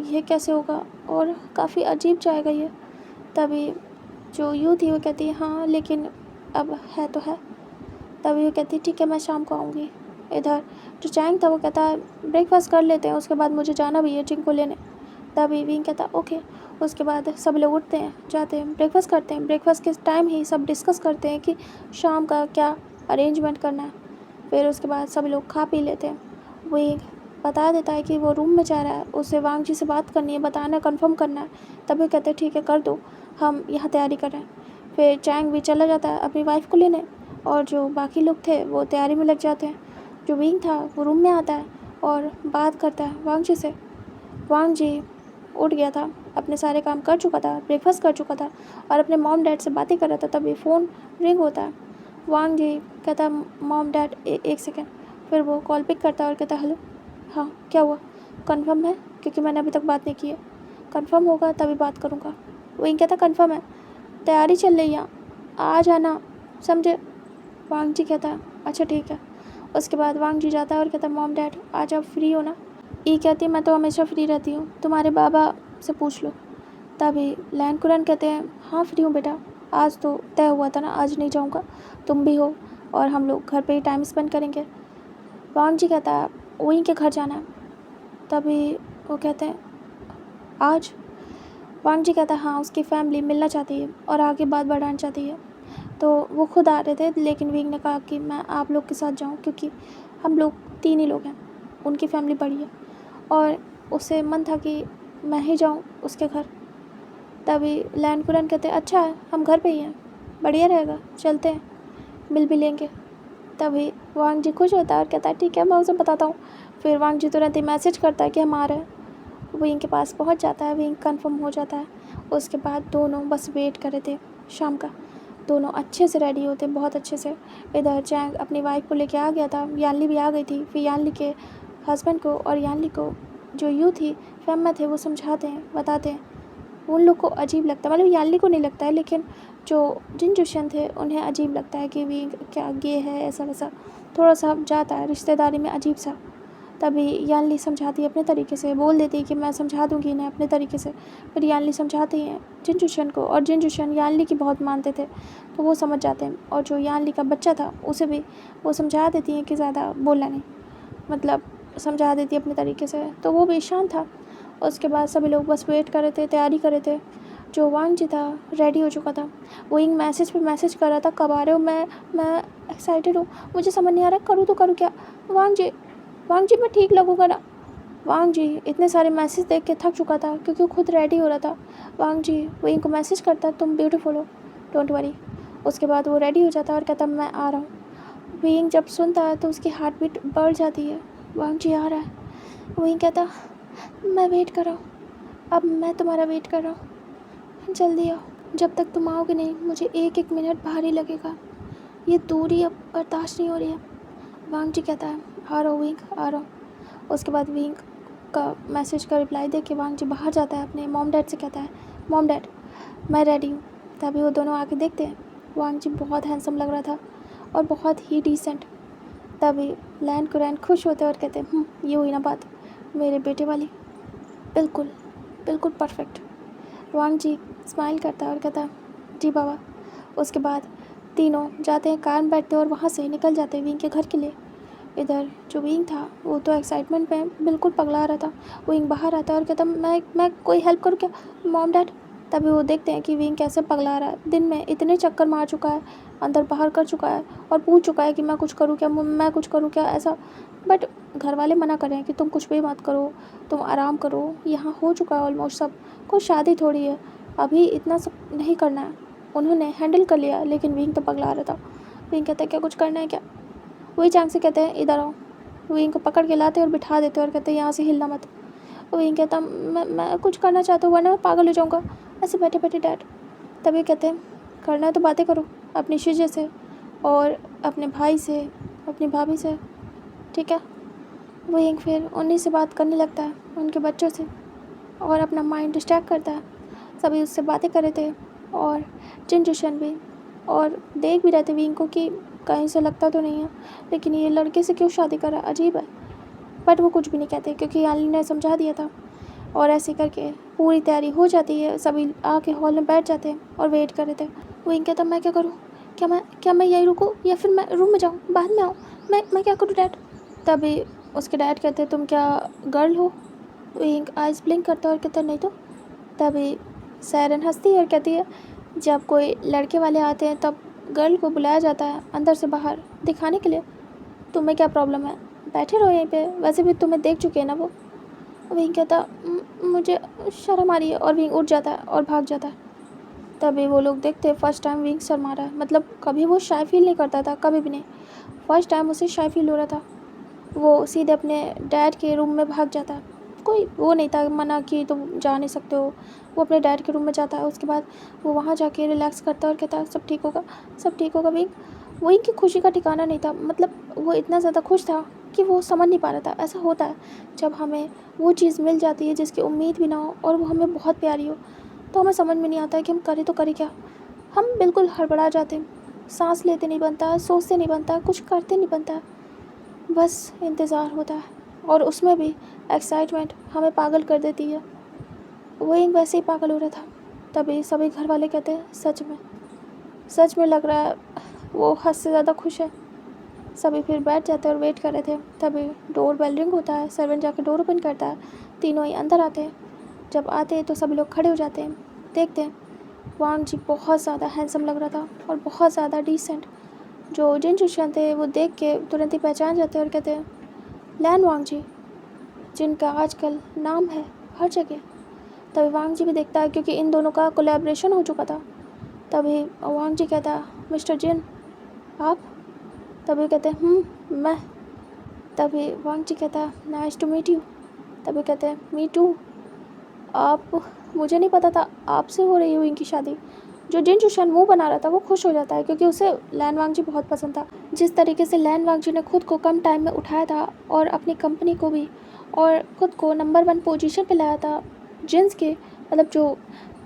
ये कैसे होगा और काफ़ी अजीब जाएगा ये। तभी जो यू थी वो कहती है हाँ लेकिन अब है तो है। तभी वो कहती ठीक है मैं शाम को आऊँगी। इधर जो चैंग था वो कहता है ब्रेकफास्ट कर लेते हैं, उसके बाद मुझे जाना भी है चिंग को लेने। तभी विंग कहता ओके। उसके बाद सब लोग उठते हैं, जाते हैं, ब्रेकफास्ट करते हैं। ब्रेकफास्ट के टाइम ही सब डिस्कस करते हैं कि शाम का क्या अरेंजमेंट करना है। फिर उसके बाद सब लोग खा पी लेते हैं। विंग बता देता है कि वो रूम में जा रहा है, उसे वांग जी से बात करनी है, बताना कंफर्म करना है। तभी कहते हैं ठीक है कर दो, हम यहाँ तैयारी कर रहे हैं। फिर चैंग भी चला जाता है अपनी वाइफ को लेने, और जो बाकी लोग थे वो तैयारी में लग जाते हैं। जो विंग था वो रूम में आता है और बात करता है वांग जी से। वांग जी उठ गया था, अपने सारे काम कर चुका था, ब्रेकफास्ट कर चुका था और अपने मॉम डैड से बातें कर रहा था। तभी फ़ोन रिंग होता है। वांग जी कहता मॉम डैड एक सेकेंड। फिर वो कॉल पिक करता है और कहता हेलो, हाँ क्या हुआ, कंफर्म है? क्योंकि मैंने अभी तक बात नहीं की है। कंफर्म होगा तभी बात करूँगा। विंग कहता कंफर्म है, तैयारी चल रही है, आ जाना, समझे? वांग जी कहता है अच्छा ठीक है। उसके बाद वांग जी जाता है और कहता मॉम डैड आज आप फ्री हो ना? ई कहती मैं तो हमेशा फ्री रहती हूँ, तुम्हारे बाबा से पूछ लो। तभी लैन कुरन कहते हैं हाँ फ्री हूँ बेटा, आज तो तय हुआ था ना, आज नहीं जाऊँगा, तुम भी हो और हम लोग घर पे ही टाइम स्पेंड करेंगे। वांग जी कहता है वहीं के घर जाना है। तभी वो कहते हैं आज? वांग जी कहता है हाँ, उसकी फैमिली मिलना चाहती है और आगे बात बढ़ाना चाहती है। तो वो खुद आ रहे थे, लेकिन विंग ने कहा कि मैं आप लोग के साथ जाऊँ क्योंकि हम लोग 3 ही लोग हैं, उनकी फैमिली बड़ी है और उसे मन था कि मैं ही जाऊँ उसके घर। तभी लैन कुरन कहते अच्छा है, हम घर पे ही हैं, बढ़िया रहेगा, चलते हैं, मिल भी लेंगे। तभी वांग जी खुश होता है और कहता है ठीक है मैं उसे बताता हूँ। फिर वांग जी तुरंत ही मैसेज करता है कि हम आ रहे हैं। विंग के पास पहुँच जाता है, विंग कंफर्म हो जाता है। उसके बाद दोनों बस वेट कर रहे थे शाम का। दोनों अच्छे से रेडी होते, बहुत अच्छे से। इधर चैंग अपनी वाइफ को लेके आ गया था, यानली भी आ गई थी। फिर यानली के हस्बैंड को और यानली को जो यू थी फैम में थे वो समझाते हैं, बताते हैं। उन लोग को अजीब लगता है, मतलब यानली को नहीं लगता है, लेकिन जो जिन जुशन थे उन्हें अजीब लगता है कि विंग क्या गे है, ऐसा वैसा थोड़ा सा जाता है रिश्तेदारी में अजीब सा। तभी यानली समझाती है अपने तरीके से, बोल देती है कि मैं समझा दूंगी इन्हें अपने तरीके से। फिर यानली समझाती हैं जिन को, और जिन यानली की बहुत मानते थे तो वो समझ जाते हैं। और जो यानली का बच्चा था उसे भी वो समझा देती हैं कि ज़्यादा बोलना नहीं, मतलब समझा देती है अपने तरीके से, तो वो भी शांत था। उसके बाद सभी लोग बस वेट कर रहे थे, तैयारी कर रहे थे। जो वांग जी था रेडी हो चुका था, वो इंग मैसेज पे मैसेज कर रहा था कब आ रहे हो, मैं एक्साइटेड हूँ, मुझे समझ नहीं आ रहा करूँ तो करूँ क्या। वांग जी मैं ठीक लगूंगा ना? वांग जी इतने सारे मैसेज देख के थक चुका था क्योंकि वो खुद रेडी हो रहा था। वांग जी विंग को मैसेज करता तुम ब्यूटीफुल हो, डोंट वरी। उसके बाद वो रेडी हो जाता है और कहता मैं आ रहा हूँ। विंग जब सुनता है तो उसकी हार्ट बीट बढ़ जाती है, वांग जी आ रहा है। विंग कहता मैं वेट कर रहा हूँ, अब मैं तुम्हारा वेट कर रहा हूँ, जल्दी आओ, जब तक तुम आओगे नहीं मुझे एक एक मिनट भारी लगेगा, ये दूरी अब बर्दाश्त नहीं हो रही है। वांग जी कहता है आ रहा हूँ विंग, आ रहा हूँ। उसके बाद विंग का मैसेज का रिप्लाई देख के वांग जी बाहर जाता है, अपने मॉम डैड से कहता है मॉम डैड मैं रेडी हूँ। तभी वो दोनों आके देखते हैं, वांग जी बहुत हैंडसम लग रहा था और बहुत ही डिसेंट। तभी लैन कुरैन खुश होते और कहते हैं ये हुई ना बात मेरे बेटे वाली, बिल्कुल बिल्कुल परफेक्ट। वांग जी स्माइल करता है और कहता जी बाबा। उसके बाद तीनों जाते हैं, कार में बैठते हैं और वहाँ से निकल जाते हैं विंग के घर के लिए। इधर जो विंग था वो तो एक्साइटमेंट में बिल्कुल पगला रहा था। विंग बाहर आता है और कहता मैं कोई हेल्प करूँ क्या मॉम डैड? तभी वो देखते हैं कि विंग कैसे पगला रहा है, दिन में इतने चक्कर मार चुका है, अंदर बाहर कर चुका है और पूछ चुका है कि मैं कुछ करूँ क्या, मैं कुछ करूँ क्या, ऐसा। बट घर वाले मना कर रहे हैं कि तुम कुछ भी मत करो, तुम आराम करो, यहाँ हो चुका है ऑलमोस्ट सब, कोई शादी थोड़ी है, अभी इतना सब नहीं करना है। उन्होंने हैंडल कर लिया, लेकिन विंग तो पगला रहा था। विंग कहता है क्या कुछ करना है क्या? वही चांग से कहते हैं इधर आओ। विंग को पकड़ के लाते और बिठा देते और कहते हैं यहाँ से हिलना मत। विंग कहता मैं कुछ करना चाहता हूँ वरना मैं पागल हो जाऊँगा ऐसे बैठे बैठे डैड। तभी कहते हैं करना है तो बातें करो अपनी शीजे से और अपने भाई से, अपनी भाभी से, ठीक है? विंग फिर उन्हीं से बात करने लगता है, उनके बच्चों से, और अपना माइंड डिस्ट्रैक्ट करता है। सभी उससे बातें कर रहे थे और जिन जुशन भी, और देख भी रहे थे विंग को कि कहीं से लगता तो नहीं है, लेकिन ये लड़के से क्यों शादी करा, अजीब है। बट वो कुछ भी नहीं कहते क्योंकि याली ने समझा दिया था। और ऐसे करके पूरी तैयारी हो जाती है, सभी आके हॉल में बैठ जाते हैं और वेट कर रहे थे। विंग कहता मैं क्या करूँ, क्या मैं यहीं रुकूँ या फिर मैं रूम में जाऊँ, बाद में आऊँ? मैं क्या करूँ डैड? तभी उसके डैड कहते तुम क्या गर्ल हो? विंग आइज़ ब्लिंक करता है और कहता नहीं तो। तभी सायरन हंसती है और कहती है जब कोई लड़के वाले आते हैं तब गर्ल को बुलाया जाता है अंदर से बाहर दिखाने के लिए। तुम्हें क्या प्रॉब्लम है, बैठे रहो यहीं पे, वैसे भी तुम्हें देख चुके हैं ना वो। विंग कहता मुझे शर्म आ रही है" और विंग उठ जाता है और भाग जाता है। तभी वो लोग देखते हैं फर्स्ट टाइम विंग शर्मा रहा है, मतलब कभी वो शाय फील नहीं करता था, कभी भी नहीं। फर्स्ट टाइम उसे शाय फील हो रहा था। वो सीधे अपने डैड के रूम में भाग जाता है। कोई वो नहीं था मना कि तुम जा नहीं सकते हो। वो अपने डैड के रूम में जाता है। उसके बाद वो वहाँ जाके रिलैक्स करता है और कहता है सब ठीक होगा, सब ठीक होगा विंग। वो इनकी खुशी का ठिकाना नहीं था, मतलब वो इतना ज़्यादा खुश था कि वो समझ नहीं पा रहा था। ऐसा होता है जब हमें वो चीज़ मिल जाती है जिसकी उम्मीद भी ना हो और वो हमें बहुत प्यारी हो, तो हमें समझ में नहीं आता है कि हम करें तो करें क्या। हम बिल्कुल हड़बड़ा जाते हैं, सांस लेते नहीं बनता है, सोचते नहीं बनता है, कुछ करते नहीं बनता है, बस इंतज़ार होता है। और उसमें भी एक्साइटमेंट हमें पागल कर देती है। वो एक वैसे ही पागल हो रहा था। तभी सभी घर वाले कहते हैं सच में लग रहा है वो हद से ज़्यादा खुश है। सभी फिर बैठ जाते हैं और वेट कर रहे थे। तभी डोर बेल रिंग होता है, सर्वेंट जाके डोर ओपन करता है, तीनों ही अंदर आते हैं। जब आते हैं तो सभी लोग खड़े हो जाते हैं, देखते हैं वांग जी बहुत ज़्यादा हैंडसम लग रहा था और बहुत ज़्यादा डिसेंट। जो जिन जुशियन थे वो देख के तुरंत ही पहचान जाते हैं और कहते हैं लैन वांग जी, जिनका आजकल नाम है हर जगह। तभी वांग जी भी देखता है क्योंकि इन दोनों का कोलैबोरेशन हो चुका था। तभी वांग जी कहता है मिस्टर जिन आप? तभी कहते हैं मैं। तभी वांग जी कहता है नाइस टू मीट यू। तभी कहते हैं मी टू। आप, मुझे नहीं पता था आपसे हो रही हुई इनकी शादी। जो जिन जुशन मुंह बना रहा था वो खुश हो जाता है क्योंकि उसे लैन वांग जी बहुत पसंद था। जिस तरीके से लैन वांग जी ने खुद को कम टाइम में उठाया था और अपनी कंपनी को भी और खुद को नंबर 1 पोजीशन पे लाया था जिन्स के, मतलब जो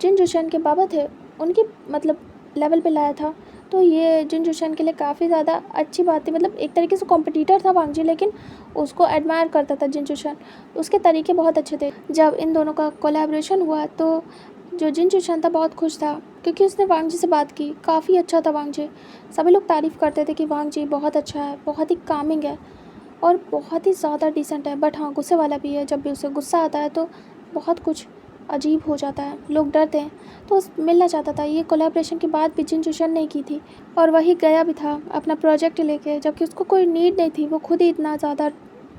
जिन जुशन के बाबा थे उनकी मतलब लेवल पे लाया था। तो ये जिन जुशन के लिए काफ़ी ज़्यादा अच्छी बात थी। मतलब एक तरीके से कॉम्पिटिटर था वांग जी, लेकिन उसको एडमायर करता था जिन जुशन, उसके तरीके बहुत अच्छे थे। जब इन दोनों का कोलैबोरेशन हुआ तो जो जिन जुशन था बहुत खुश था क्योंकि उसने वांग जी से बात की, काफ़ी अच्छा था वांग जी। सभी लोग तारीफ़ करते थे कि वांग जी बहुत अच्छा है, बहुत ही कामिंग है और बहुत ही ज़्यादा डिसेंट है। बट हाँ, गुस्से वाला भी है। जब भी उसे गुस्सा आता है तो बहुत कुछ अजीब हो जाता है, लोग डरते हैं। तो उस मिलना चाहता था। ये कोलैबोरेशन की बात भी जिन जुशन ने की थी और वही गया भी था अपना प्रोजेक्ट लेके, जबकि उसको कोई नीड नहीं थी। वो खुद ही इतना ज़्यादा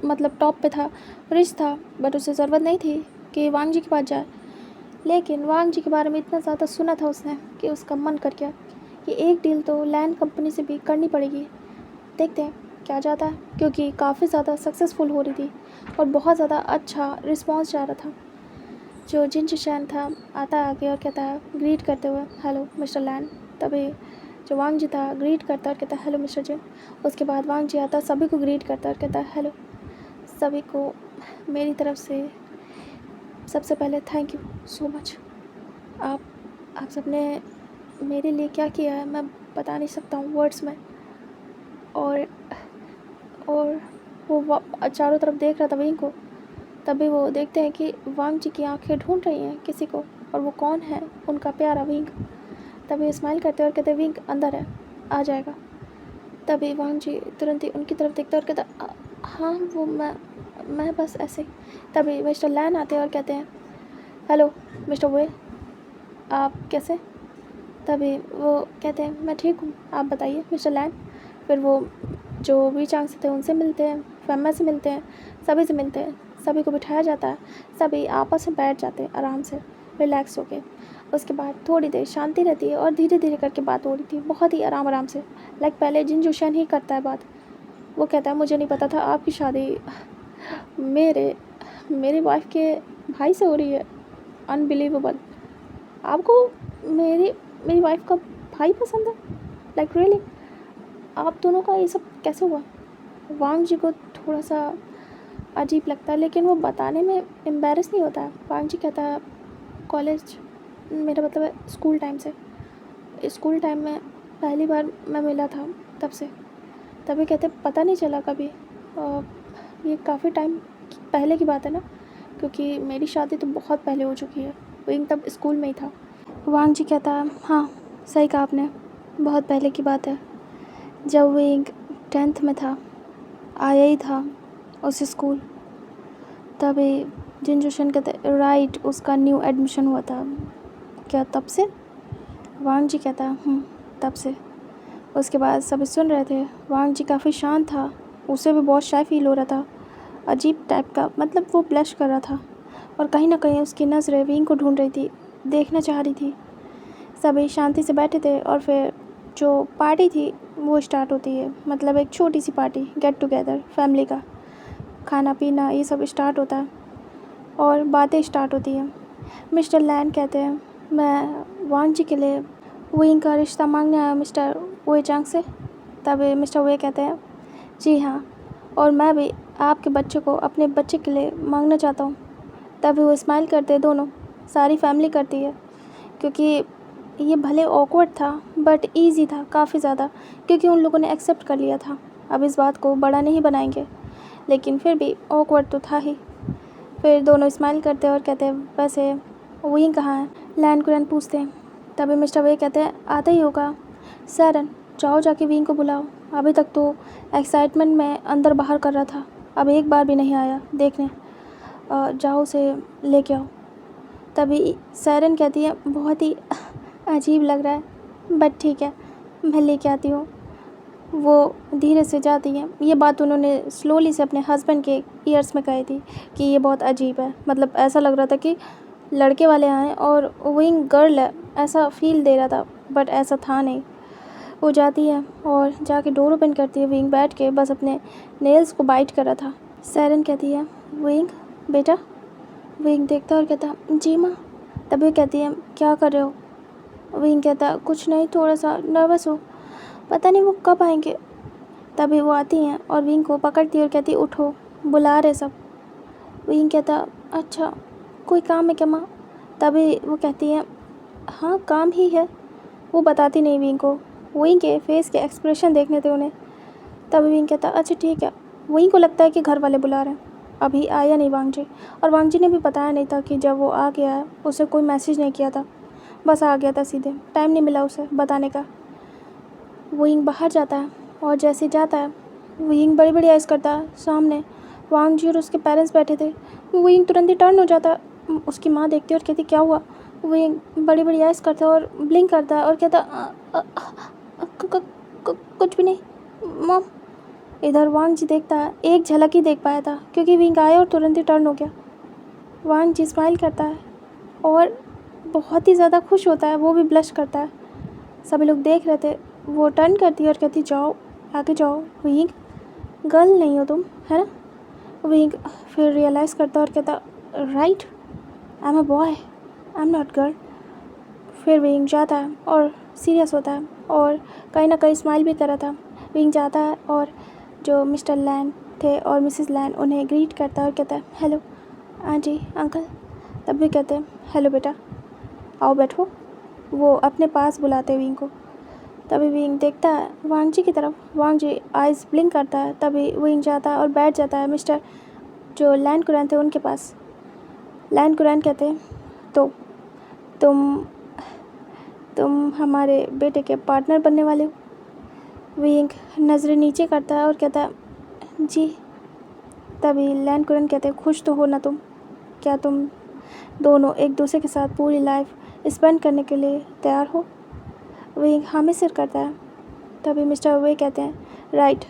मतलब टॉप पे था, रिच था, बट उसे ज़रूरत नहीं थी कि वांग जी के पास जाए। लेकिन वांग जी के बारे में इतना ज़्यादा सुना था उसने कि उसका मन कर गया कि एक डील तो लैंड कंपनी से भी करनी पड़ेगी। देखते हैं क्या जाता है, क्योंकि काफ़ी ज़्यादा सक्सेसफुल हो रही थी और बहुत ज़्यादा अच्छा रिस्पॉन्स जा रहा था। जो जिन चिशैन था आता है आगे और कहता है ग्रीट करते हुए हेलो मिस्टर लैंड। तभी जो वांग जी था ग्रीट करता और कहता है हेलो मिस्टर जिन। उसके बाद वांग जी आता, सभी को ग्रीट करता और कहता है हेलो सभी को, मेरी तरफ से सबसे पहले थैंक यू सो मच। आप सब ने मेरे लिए क्या किया है मैं बता नहीं सकता हूँ वर्ड्स में। और वो चारों तरफ देख रहा था विंग को। तभी वो देखते हैं कि वांग जी की आंखें ढूंढ रही हैं किसी को, और वो कौन है, उनका प्यारा विंग। तभी स्माइल करते और कहते विंग अंदर है, आ जाएगा। तभी वांग जी तुरंत ही उनकी तरफ देखते और कहता हाँ वो मैं बस ऐसे। तभी मिस्टर लैन आते हैं और कहते हैं हेलो मिस्टर वे, आप कैसे? तभी वो कहते हैं मैं ठीक हूँ, आप बताइए मिस्टर लैन। फिर वो जो भी चांस थे उनसे मिलते हैं, फेमा से मिलते हैं, सभी से मिलते हैं, सभी को बिठाया जाता है। सभी आपस में बैठ जाते हैं आराम से रिलैक्स होके। उसके बाद थोड़ी देर शांति रहती है और धीरे धीरे करके बात हो रही थी, बहुत ही आराम से। लाइक पहले जिन जुशन ही करता है बात। वो कहता है मुझे नहीं पता था आपकी शादी मेरे वाइफ के भाई से हो रही है, अनबिलीवेबल। आपको मेरी वाइफ का भाई पसंद है, लाइक रियली? आप दोनों का ये सब कैसे हुआ? वांग जी को थोड़ा सा अजीब लगता है, लेकिन वो बताने में एम्बैरस नहीं होता है। वांग जी कहता है कॉलेज, मेरा मतलब है स्कूल टाइम से, स्कूल टाइम में पहली बार मैं मिला था तब से। तभी कहते पता नहीं चला कभी। ये काफ़ी टाइम पहले की बात है ना, क्योंकि मेरी शादी तो बहुत पहले हो चुकी है। विंग तब स्कूल में ही था। वांग जी कहता है हाँ सही कहा आपने, बहुत पहले की बात है, जब विंग 10th में था, आया ही था उस स्कूल। तभी जिनजोशन कहते राइट, उसका न्यू एडमिशन हुआ था। क्या तब से? वांग जी कहता तब से। उसके बाद सभी सुन रहे थे। वांग जी काफ़ी शांत था, उसे भी बहुत शाय फील हो रहा था, अजीब टाइप का, मतलब वो ब्लश कर रहा था और कहीं ना कहीं उसकी नज़रें विंग को ढूंढ रही थी, देखना चाह रही थी। सभी शांति से बैठे थे और फिर जो पार्टी थी वो स्टार्ट होती है, मतलब एक छोटी सी पार्टी, गेट टुगेदर फैमिली का, खाना पीना ये सब स्टार्ट होता है और बातें स्टार्ट होती हैं। मिस्टर लैन कहते हैं, मैं वांग जी के लिए विंग का रिश्ता मांगने आया मिस्टर वे चांग से। तभी मिस्टर वे कहते हैं, जी हाँ, और मैं भी आपके बच्चे को अपने बच्चे के लिए मांगना चाहता हूँ। तभी वो स्माइल करते हैं दोनों, सारी फैमिली करती है, क्योंकि ये भले ऑकवर्ड था बट ईजी था काफ़ी ज़्यादा, क्योंकि उन लोगों ने एक्सेप्ट कर लिया था। अब इस बात को बड़ा नहीं बनाएंगे, लेकिन फिर भी ऑकवर्ड तो था ही। फिर दोनों स्माइल करते हैं और कहते हैं, वैसे विंग कहाँ है? लैन कुरैन पूछते हैं। तभी मिस्टर वे कहते हैं, आता ही होगा। सैरन, जाओ जाके विंग को बुलाओ, अभी तक तो एक्साइटमेंट में अंदर बाहर कर रहा था, अब एक बार भी नहीं आया देखने। जाओ उसे लेके आओ। तभी सैरन कहती है, बहुत ही अजीब लग रहा है बट ठीक है, मैं लेके आती हूँ। वो धीरे से जाती है। ये बात उन्होंने स्लोली से अपने हस्बैंड के ईयर्स में कही थी कि ये बहुत अजीब है, मतलब ऐसा लग रहा था कि लड़के वाले आए और विंग गर्ल है, ऐसा फील दे रहा था, बट ऐसा था नहीं। वो जाती है और जाके डोर ओपन करती है। विंग बैठ के बस अपने नेल्स को बाइट कर रहा था। सैरन कहती है, विंग बेटा। विंग देखता और कहता, जी माँ। तभी कहती है, क्या कर रहे हो? विंग कहता, कुछ नहीं, थोड़ा सा नर्वस हो, पता नहीं वो कब आएंगे। तभी वो आती हैं और विंग को पकड़ती है और कहती, उठो, बुला रहे सब। विंग कहता, अच्छा, कोई काम है क्या माँ? तभी वो कहती है, हाँ काम ही है। वो बताती नहीं विंग को, विंग के फेस के एक्सप्रेशन देखने थे उन्हें। तभी विंग कहता, अच्छा ठीक है। विंग को लगता है कि घर वाले बुला रहे हैं, अभी आया नहीं वांग जी, और वांग जी ने भी बताया नहीं था कि जब वो आ गया है उसे कोई मैसेज नहीं किया था, बस आ गया था सीधे, टाइम नहीं मिला उसे बताने का। विंग बाहर जाता है और जैसे जाता है विंग बड़ी बड़ी आइज़ करता है। सामने वांग जी और उसके पेरेंट्स बैठे थे। विंग तुरंत ही टर्न हो जाता है। उसकी माँ देखती है और कहती, क्या हुआ? विंग बड़ी बड़ी आइज़ करता है और ब्लिंक करता है और कहता, कुछ भी नहीं मॉम। इधर वांग जी देखता है, एक झलक ही देख पाया था क्योंकि विंग आया और तुरंत ही टर्न हो गया। वांग जी स्माइल करता है और बहुत ही ज़्यादा खुश होता है, वो भी ब्लश करता है। सभी लोग देख रहे थे। वो टर्न करती है और कहती, जाओ आगे जाओ विंग, गर्ल नहीं हो तुम, है ना? विंग फिर रियलाइज़ करता है और कहता, right, I am a boy, I am not girl. फिर विंग जाता है और सीरियस होता है और कहीं ना कहीं स्माइल भी कर रहा था। विंग जाता है और जो मिस्टर लैन थे और मिसेस लैन उन्हें ग्रीट करता है और कहता है, हेलो आंटी अंकल। तब भी कहते हैं, हेलो बेटा, आओ बैठो। वो अपने पास बुलाते विंग को। तभी विंग देखता है वांग जी की तरफ। वांग जी आइज़ ब्लिंक करता है। तभी विंग जाता है और बैठ जाता है मिस्टर जो लैन कुरैन थे उनके पास। लैन कुरैन कहते हैं, तो तुम हमारे बेटे के पार्टनर बनने वाले हो? विंग नज़रें नीचे करता है और कहता है, जी। तभी लैन कुरैन कहते हैं, खुश तो हो ना तुम? क्या तुम दोनों एक दूसरे के साथ पूरी लाइफ स्पेंड करने के लिए तैयार हो? विंग हामी सिर करता है। तभी मिस्टर वे कहते हैं, राइट।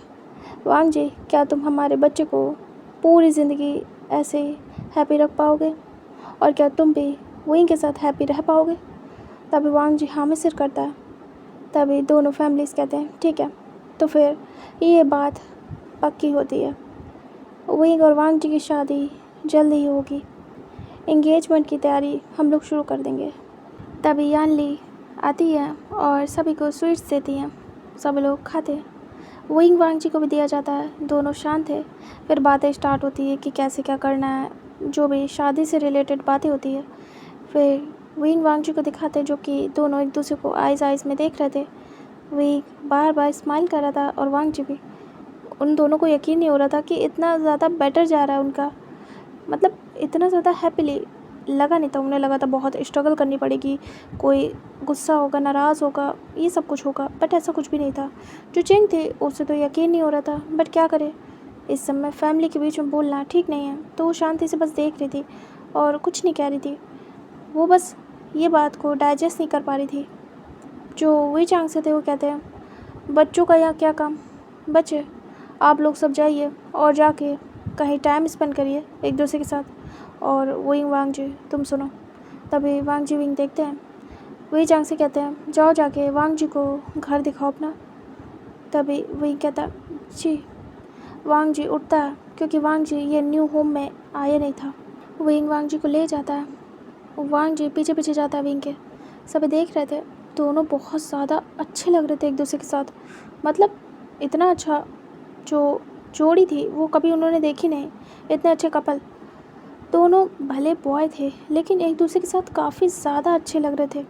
वांग जी, क्या तुम हमारे बच्चे को पूरी ज़िंदगी ऐसे ही हैप्पी रख पाओगे, और क्या तुम भी विंग के साथ हैप्पी रह पाओगे? तभी वांग जी हामी सिर करता है। तभी दोनों फैमिलीज़ कहते हैं, ठीक है। तो फिर ये बात पक्की होती है, विंग और वांग जी की शादी जल्दी ही होगी। एंगेजमेंट की तैयारी हम लोग शुरू कर देंगे। तभी यान ली आती है और सभी को स्वीट्स देती हैं। सभी लोग खाते हैं। विंग वांग जी को भी दिया जाता है। दोनों शांत थे। फिर बातें स्टार्ट होती है कि कैसे क्या करना है, जो भी शादी से रिलेटेड बातें होती है। फिर विंग वांग जी को दिखाते जो कि दोनों एक दूसरे को आइज़ में देख रहे थे। विंग बार बार स्माइल कर रहा था और वांग जी भी। उन दोनों को यकीन नहीं हो रहा था कि इतना ज़्यादा बेटर जा रहा है उनका, मतलब इतना ज़्यादा हैप्पीली लगा नहीं था, उन्हें लगा था बहुत स्ट्रगल करनी पड़ेगी, कोई गुस्सा होगा, नाराज़ होगा, ये सब कुछ होगा, बट ऐसा कुछ भी नहीं था। जो चिंग थे उसे तो यकीन नहीं हो रहा था, बट क्या करे, इस समय फैमिली के बीच में बोलना ठीक नहीं है। तो वो शांति से बस देख रही थी और कुछ नहीं कह रही थी। वो बस ये बात को डाइजेस्ट नहीं कर पा रही थी। जो वही चांग से थे वो कहते हैं, बच्चों का यहाँ क्या काम, बच्चे आप लोग सब जाइए और जाके कहीं टाइम स्पेंड करिए एक दूसरे के साथ। और विंग वांग जी तुम सुनो। तभी वांग जी विंग देखते हैं, वही चांग से कहते हैं, जाओ जाके वांग जी को घर दिखाओ अपना। तभी विंग कहता जी। वांग जी उठता है क्योंकि वांग जी ये न्यू होम में आया नहीं था। विंग वांग जी को ले जाता है, वांग जी पीछे पीछे जाता है विंग के। सभी देख रहे थे, दोनों बहुत ज़्यादा अच्छे लग रहे थे एक दूसरे के साथ। मतलब इतना अच्छा जो जोड़ी थी वो कभी उन्होंने देखी नहीं, इतने अच्छे कपल। दोनों भले बॉय थे लेकिन एक दूसरे के साथ काफ़ी ज़्यादा अच्छे लग रहे थे।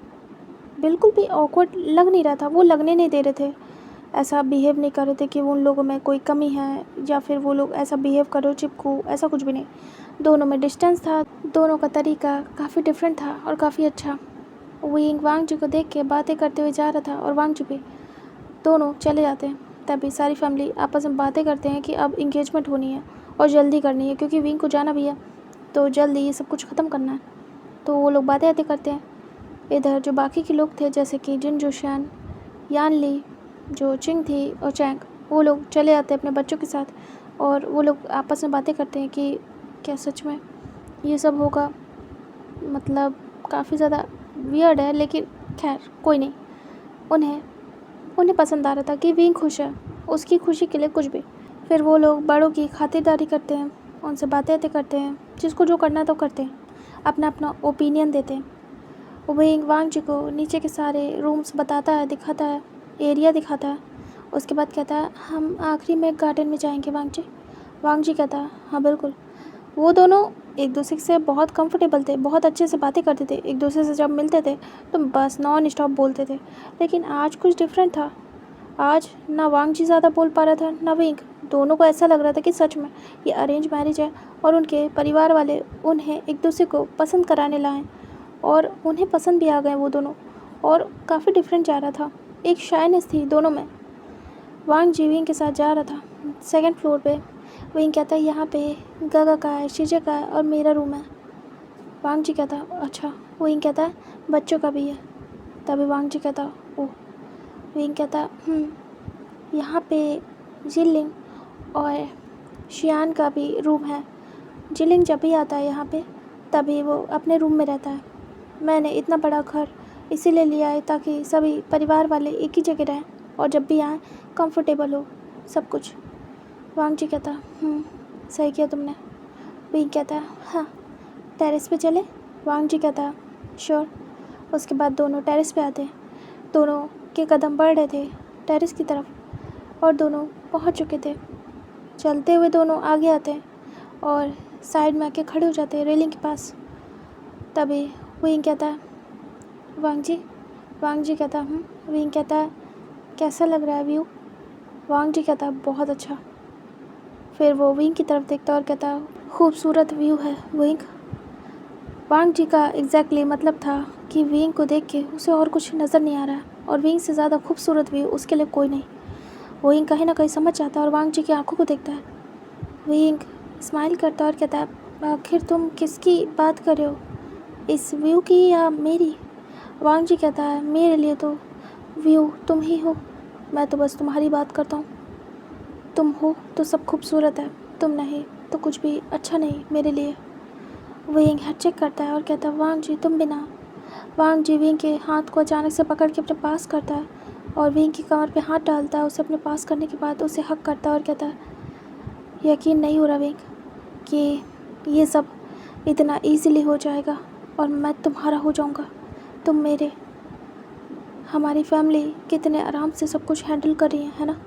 बिल्कुल भी ऑकवर्ड लग नहीं रहा था, वो लगने नहीं दे रहे थे, ऐसा बिहेव नहीं कर रहे थे कि उन लोगों में कोई कमी है या फिर वो लोग ऐसा बिहेव कर रहे हो चिपकू, ऐसा कुछ भी नहीं। दोनों में डिस्टेंस था, दोनों का तरीका काफ़ी डिफरेंट था और काफ़ी अच्छा। विंग वांग जी को देख के बातें करते हुए जा रहा था और वांग जी भी। दोनों चले जाते हैं। तभी सारी फैमिली आपस में बातें करते हैं कि अब इंगेजमेंट होनी है और जल्दी करनी है क्योंकि विंग को जाना भी है, तो जल्दी ये सब कुछ ख़त्म करना है। तो वो लोग बातें आते करते हैं। इधर जो बाकी के लोग थे जैसे कि जिन जोशियान, यान ली, जो चिंग थी और चैंग, वो लोग चले जाते हैं अपने बच्चों के साथ। और वो लोग आपस में बातें करते हैं कि क्या सच में ये सब होगा। मतलब काफ़ी ज़्यादा वियर्ड है लेकिन खैर कोई नहीं। उन्हें उन्हें पसंद आ रहा था कि विंग खुश है, उसकी खुशी के लिए कुछ भी। फिर वो लोग बड़ों की खातिरदारी करते हैं, उनसे बातें करते हैं, जिसको जो करना है तो करते हैं, अपना अपना ओपिनियन देते हैं। विंग वांग जी को नीचे के सारे रूम्स बताता है, दिखाता है, एरिया दिखाता है। उसके बाद कहता है, हम आखिरी में गार्डन में जाएंगे वांग जी। वांग जी कहता है, हाँ बिल्कुल। वो दोनों एक दूसरे से बहुत कंफर्टेबल थे, बहुत अच्छे से बातें करते थे, एक दूसरे से जब मिलते थे तो बस नॉन स्टॉप बोलते थे। लेकिन आज कुछ डिफरेंट था। आज ना वांग जी ज़्यादा बोल पा रहा था ना विंग। दोनों को ऐसा लग रहा था कि सच में ये अरेंज मैरिज है और उनके परिवार वाले उन्हें एक दूसरे को पसंद कराने लाए और उन्हें पसंद भी आ गए वो दोनों। और काफ़ी डिफरेंट जा रहा था, एक शाइनेस थी दोनों में। वांग जी विंग के साथ जा रहा था सेकंड फ्लोर पे। विंग कहता है, यहाँ पे गगा का है, शीजे का है और मेरा रूम है। वांग जी कहता है, अच्छा। विंग कहता है, बच्चों का भी है। तभी वांग जी कहता, ओह। विंग कहता, यहाँ पे जिलिंग और शियान का भी रूम है। जिलिंग जब भी आता है यहाँ पे तभी वो अपने रूम में रहता है। मैंने इतना बड़ा घर इसीलिए लिया है ताकि सभी परिवार वाले एक ही जगह रहें और जब भी आएँ कंफर्टेबल हो सब कुछ। वांग जी कहता, सही किया तुमने। विंग कहता है, हाँ टेरेस पे चले। वांग जी कहता है, श्योर। उसके बाद दोनों टेरेस पे आते हैं। दोनों के कदम बढ़ रहे थे टेरेस की तरफ और दोनों पहुंच चुके थे। चलते हुए दोनों आगे आते हैं और साइड में आके खड़े हो जाते हैं रेलिंग के पास। तभी विंग कहता है, वांग जी। वांग जी कहता, विंग कहता है, कैसा लग रहा है व्यू। वांग जी कहता, बहुत अच्छा। फिर वो विंग की तरफ देखता और कहता, खूबसूरत व्यू है विंग। वांग जी का एग्जैक्टली मतलब था कि विंग को देख के उसे और कुछ नज़र नहीं आ रहा है और विंग से ज़्यादा खूबसूरत व्यू उसके लिए कोई नहीं। विंग कहीं ना कहीं समझ जाता है और वांग जी की आंखों को देखता है। विंग स्माइल करता और कहता है, आखिर तुम किसकी बात कर रहे हो, इस व्यू की या मेरी। वांग जी कहता है, मेरे लिए तो व्यू तुम ही हो, मैं तो बस तुम्हारी बात करता हूँ। तुम हो तो सब खूबसूरत है, तुम नहीं तो कुछ भी अच्छा नहीं मेरे लिए। विंग हेड चेक करता है और कहता है, वांग जी तुम भी ना। वांग जी विंग के हाथ को अचानक से पकड़ के अपने पास करता है और विंग की कमर पे हाथ डालता है। उसे अपने पास करने के बाद उसे हक करता है और कहता है, यकीन नहीं हो रहा विंग कि ये सब इतना इजीली हो जाएगा और मैं तुम्हारा हो जाऊंगा। तुम मेरे, हमारी फैमिली कितने आराम से सब कुछ हैंडल कर रही है ना।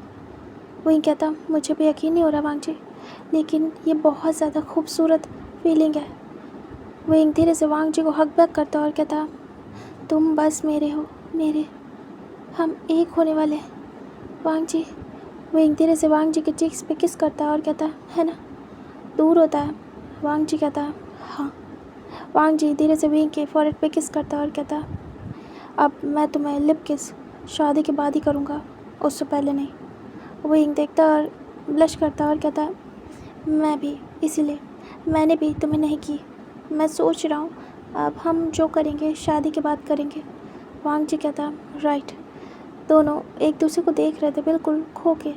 विंग कहता, मुझे भी यकीन नहीं हो रहा वांग जी, लेकिन ये बहुत ज़्यादा खूबसूरत फीलिंग है। विंग धीरे से वांग जी को हक बैक करता और कहता, तुम बस मेरे हो, मेरे, हम एक होने वाले वांग जी। विंग धीरे से वांग जी के चीक्स पे किस करता है और कहता है ना। दूर होता है। वांग जी कहता है, हाँ। वांग जी धीरे से विंग के फॉरहेड पे किस करता और कहता, अब मैं तुम्हें लिप किस शादी के बाद ही करूँगा, उससे पहले नहीं। विंग देखता और ब्लश करता और कहता, मैं भी, इसीलिए मैंने भी तुम्हें नहीं की। मैं सोच रहा हूँ अब हम जो करेंगे शादी के बाद करेंगे। वांग जी कहता, राइट। दोनों एक दूसरे को देख रहे थे बिल्कुल खो के।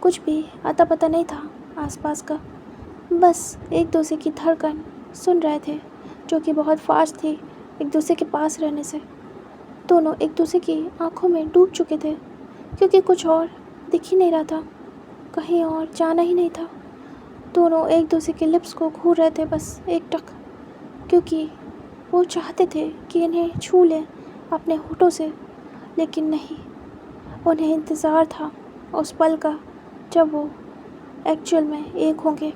कुछ भी अता पता नहीं था आसपास का, बस एक दूसरे की धड़कन सुन रहे थे जो कि बहुत फास्ट थी एक दूसरे के पास रहने से। दोनों एक दूसरे की आंखों में डूब चुके थे क्योंकि कुछ और दिख ही नहीं रहा था, कहीं और जाना ही नहीं था। दोनों एक दूसरे के लिप्स को घूर रहे थे बस एक टक, क्योंकि वो चाहते थे कि इन्हें छू लें अपने होठों से, लेकिन नहीं, उन्हें इंतज़ार था उस पल का जब वो एक्चुअल में एक होंगे।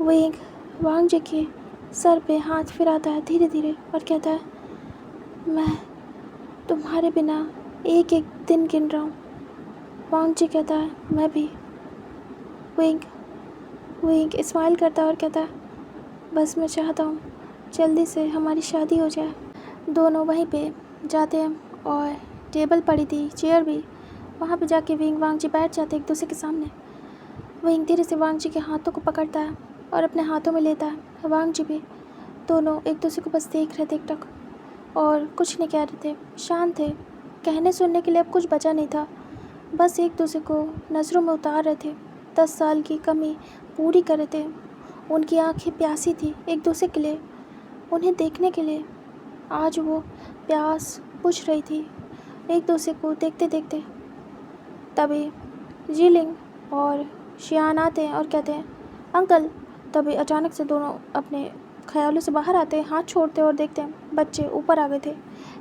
विंग वांग जी के सर पे हाथ फिराता है धीरे धीरे और कहता है, मैं तुम्हारे बिना एक एक दिन गिन रहा हूँ। वांग जी कहता है, मैं भी। विंग स्माइल करता है और कहता है, बस मैं चाहता हूँ जल्दी से हमारी शादी हो जाए। दोनों वहीं पे जाते हैं और टेबल पड़ी थी, चेयर भी, वहाँ पे जाके विंग वांग जी बैठ जाते एक दूसरे के सामने। विंग धीरे से वांग जी के हाथों को पकड़ता है और अपने हाथों में लेता है। वांग जी भी। दोनों एक दूसरे को बस देख रहे थे एक टक और कुछ नहीं कह रहे थे, शांत थे। कहने सुनने के लिए अब कुछ बचा नहीं था, बस एक दूसरे को नज़रों में उतार रहे थे। 10 साल की कमी पूरी कर रहे थे। उनकी आंखें प्यासी थी एक दूसरे के लिए, उन्हें देखने के लिए। आज वो प्यास बुझ रही थी एक दूसरे को देखते देखते। तभी जीलिंग और शियान आते हैं और कहते हैं, अंकल। तभी अचानक से दोनों अपने ख्यालों से बाहर आते हैं, हाथ छोड़ते हैं और देखते हैं बच्चे ऊपर आ गए थे।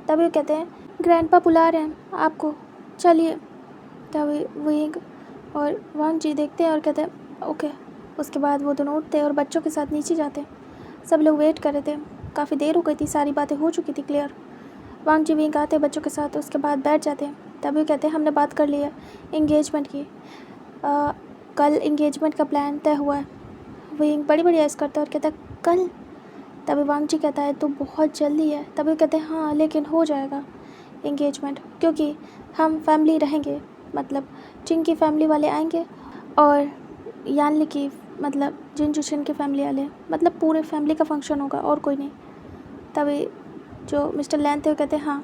तभी वो कहते हैं, ग्रैंडपा बुला रहे हैं आपको, चलिए। तभी विंग और वांग जी देखते हैं और कहते हैं, ओके। उसके बाद वो दोनों उठते हैं और बच्चों के साथ नीचे जाते हैं। सब लोग वेट कर रहे थे, काफ़ी देर हो गई थी, सारी बातें हो चुकी थी क्लियर। वांग जी विंग आते हैं बच्चों के साथ, उसके बाद बैठ जाते हैं। तभी वो कहते हैं, हमने बात कर ली है इंगेजमेंट की, कल इंगेजमेंट का प्लान तय हुआ है। विंग बड़ी बड़ी ऐस करता है और कहता है, कल? तभी वांग जी कहता है, तो बहुत जल्दी है। तभी कहते हैं, हाँ लेकिन हो जाएगा इंगेजमेंट, क्योंकि हम फैमिली रहेंगे, मतलब जिन की फैमिली वाले आएंगे और यानली की, मतलब जिन जुशन की फैमिली वाले, मतलब पूरे फैमिली का फंक्शन होगा और कोई नहीं। तभी जो मिस्टर लैन थे वो कहते हैं, हाँ।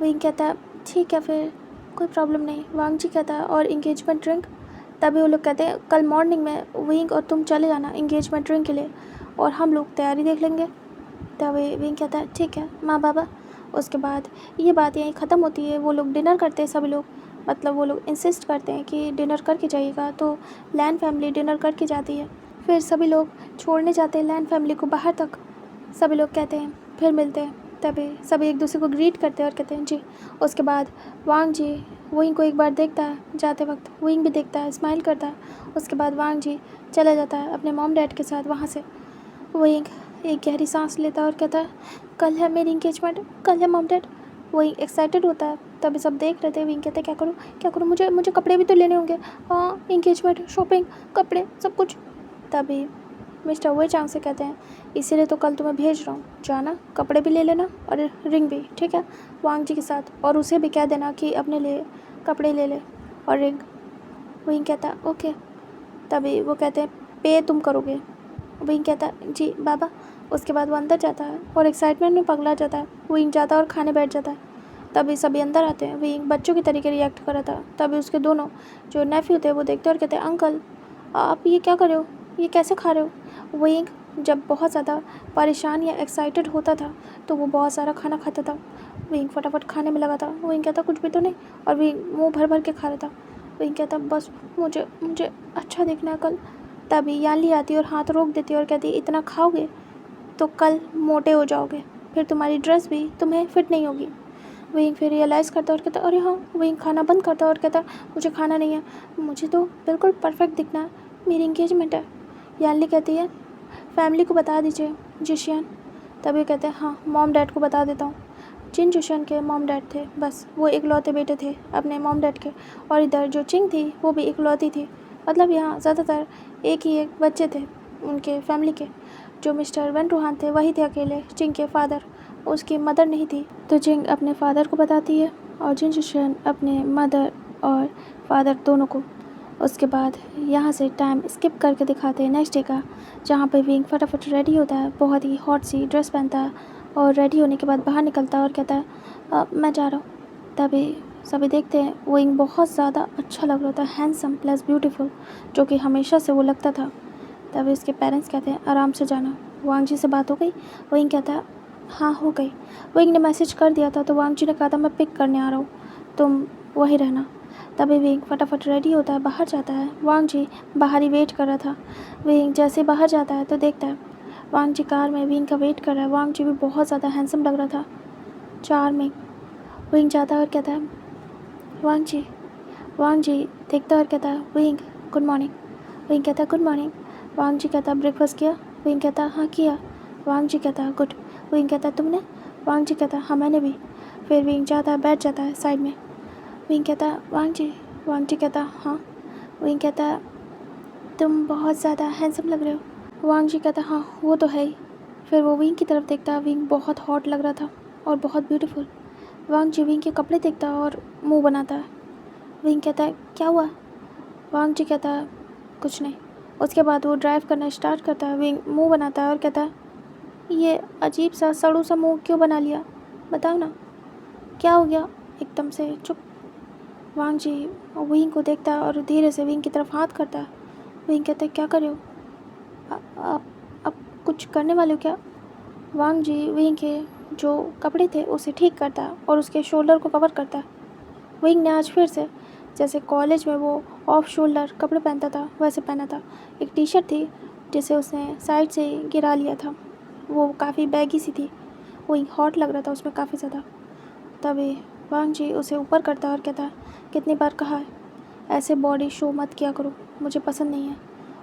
विंग कहता है, ठीक है फिर कोई प्रॉब्लम नहीं। वांग जी कहता है, और इंगेजमेंट ड्रिंक? तभी वो लोग कहते हैं, कल मॉर्निंग में विंग और तुम चले जाना इंगेजमेंट ड्रिंक के लिए और हम लोग तैयारी देख लेंगे। तभी विंग कहता है, ठीक है माँ बाबा। उसके बाद ये बात यहीं ख़त्म होती है। वो लोग डिनर करते हैं सभी लोग, मतलब वो लोग इंसिस्ट करते हैं कि डिनर करके जाइएगा, तो लैन फैमिली डिनर करके जाती है। फिर सभी लोग छोड़ने जाते हैं लैन फैमिली को बाहर तक। सभी लोग कहते हैं फिर मिलते हैं। तभी सभी एक दूसरे को ग्रीट करते हैं और कहते हैं जी। उसके बाद वांग जी विंग को एक बार देखता है जाते वक्त, विंग भी देखता है, स्माइल करता है। उसके बाद वांग जी चला जाता है अपने मॉम डैड के साथ वहाँ से। विंग एक गहरी सांस लेता है और कहता है, कल है मेरी इंगेजमेंट, कल है मॉम डैड। विंग एक्साइटेड होता है। तभी सब देख रहे थे। विंग कहते हैं, क्या करूँ क्या करूँ, मुझे कपड़े भी तो लेने होंगे। हाँ, इंगेजमेंट, शॉपिंग, कपड़े, सब कुछ। तभी मिस्टर वे चांग से कहते हैं, इसीलिए तो कल तुम्हें भेज रहा हूँ, जाना कपड़े भी ले लेना और रिंग भी, ठीक है, वांग जी के साथ। और उसे भी कह देना कि अपने लिए कपड़े ले ले और रिंग। विंग कहता है, ओके। तभी वो कहते हैं, पे तुम करोगे। विंग कहता है, जी बाबा। उसके बाद वो अंदर जाता है और एक्साइटमेंट में पगला जाता है। विंग जाता है और खाने बैठ जाता है। तभी सभी अंदर आते हैं। विंग बच्चों की तरीके रिएक्ट कर रहा था। तभी उसके दोनों जो नेफ्यू थे वो देखते और कहते हैं, अंकल आप ये क्या कर रहे हो, ये कैसे खा रहे हो। विंग जब बहुत ज़्यादा परेशान या एक्साइटेड होता था तो वो बहुत सारा खाना खाता था। विंग फटाफट खाने में लगा था। विंग कहता, कुछ भी तो नहीं, और विंग मुँह भर भर के खा रहा था। विंग कहता, बस मुझे मुझे अच्छा देखना है कल। तभी यानली आती और हाथ रोक देती और कहती, इतना खाओगे तो कल मोटे हो जाओगे, फिर तुम्हारी ड्रेस भी तुम्हें फिट नहीं होगी। विंग फिर रियलाइज़ करता और कहता, अरे हाँ। विंग खाना बंद करता और कहता, मुझे खाना नहीं है, मुझे तो बिल्कुल परफेक्ट दिखना है, मेरी इंगेजमेंट है। यानली कहती है, फैमिली को बता दीजिए जिशियन। तभी कहते हैं, हाँ मॉम डैड को बता देता हूँ। जिन जुशन के मॉम डैड थे, बस वो इकलौते बेटे थे अपने मॉम डैड के, और इधर जो चिंग थी वो भी इकलौती थी, मतलब यहाँ ज़्यादातर एक ही एक बच्चे थे उनके फैमिली के। जो मिस्टर वन रूहान थे वही थे अकेले, जिंग के फादर। उसकी मदर नहीं थी। तो जिंग अपने फादर को बताती है और जिन जिशन अपने मदर और फादर दोनों को। उसके बाद यहाँ से टाइम स्किप करके दिखाते हैं नेक्स्ट डे का, जहाँ पे विंग फटाफट रेडी होता है, बहुत ही हॉट सी ड्रेस पहनता है और रेडी होने के बाद बाहर निकलता है और कहता है मैं जा रहा हूँ। तभी सभी देखते हैं विंग बहुत ज़्यादा अच्छा लग रहा था, हैंडसम प्लस ब्यूटीफुल, जो कि हमेशा से वो लगता था। तभी उसके पेरेंट्स कहते हैं आराम से जाना। वांग जी से बात हो गई? विंग कहता है हाँ हो गई। विंग ने मैसेज कर दिया था तो वांग जी ने कहा था मैं पिक करने आ रहा हूँ, तुम वहीं रहना। तभी विंग फटाफट रेडी होता है, बाहर जाता है। वांग जी बाहर ही वेट कर रहा था। विंग जैसे बाहर जाता है तो देखता है वांग जी कार में विंग का वेट कर रहा है। वांग जी भी बहुत ज़्यादा हैंडसम लग रहा था, चार्मिंग। विंग जाता है और कहता है वांग जी। वांग जी देखता है और कहता है विंग गुड मॉर्निंग। विंग कहता है गुड मॉर्निंग। वांग जी कहता है ब्रेकफास्ट किया? विंग कहता है हाँ किया। वांग जी कहता है गुड। विंग कहता है तुमने? वांग जी कहता है हाँ मैंने भी। फिर विंग जाता है, बैठ जाता है साइड में। विंग कहता है वांग जी। वांग जी कहता है हाँ। विंग कहता है तुम बहुत ज़्यादा हैंडसम लग रहे हो। वांग जी कहता है हाँ वो तो है ही। फिर वो विंग की तरफ देखता है। विंग बहुत हॉट लग रहा था और बहुत ब्यूटीफुल। वांग जी विंग के कपड़े देखता है और मुंह बनाता है। विंग कहता है क्या हुआ? वांग जी कहता है कुछ नहीं। उसके बाद वो ड्राइव करना स्टार्ट करता है। विंग मुंह बनाता है और कहता है ये अजीब सा सड़ू सा मुंह क्यों बना लिया, बताओ ना क्या हो गया? एकदम से चुप। वांग जी विंग को देखता है और धीरे से विंग की तरफ हाथ करता है। विंग कहता है क्या कर रहे हो? अब कुछ करने वाले हो क्या? वांग जी विंग के जो कपड़े थे उसे ठीक करता है और उसके शोल्डर को कवर करता है। विंग ने आज फिर से जैसे कॉलेज में वो ऑफ शोल्डर कपड़े पहनता था वैसे पहना था। एक टी शर्ट थी जिसे उसने साइड से गिरा लिया था, वो काफ़ी बैगी सी थी। विंग हॉट लग रहा था उसमें काफ़ी ज़्यादा। तभी वांग जी उसे ऊपर करता और कहता कितनी बार कहा है ऐसे बॉडी शो मत किया करो, मुझे पसंद नहीं है।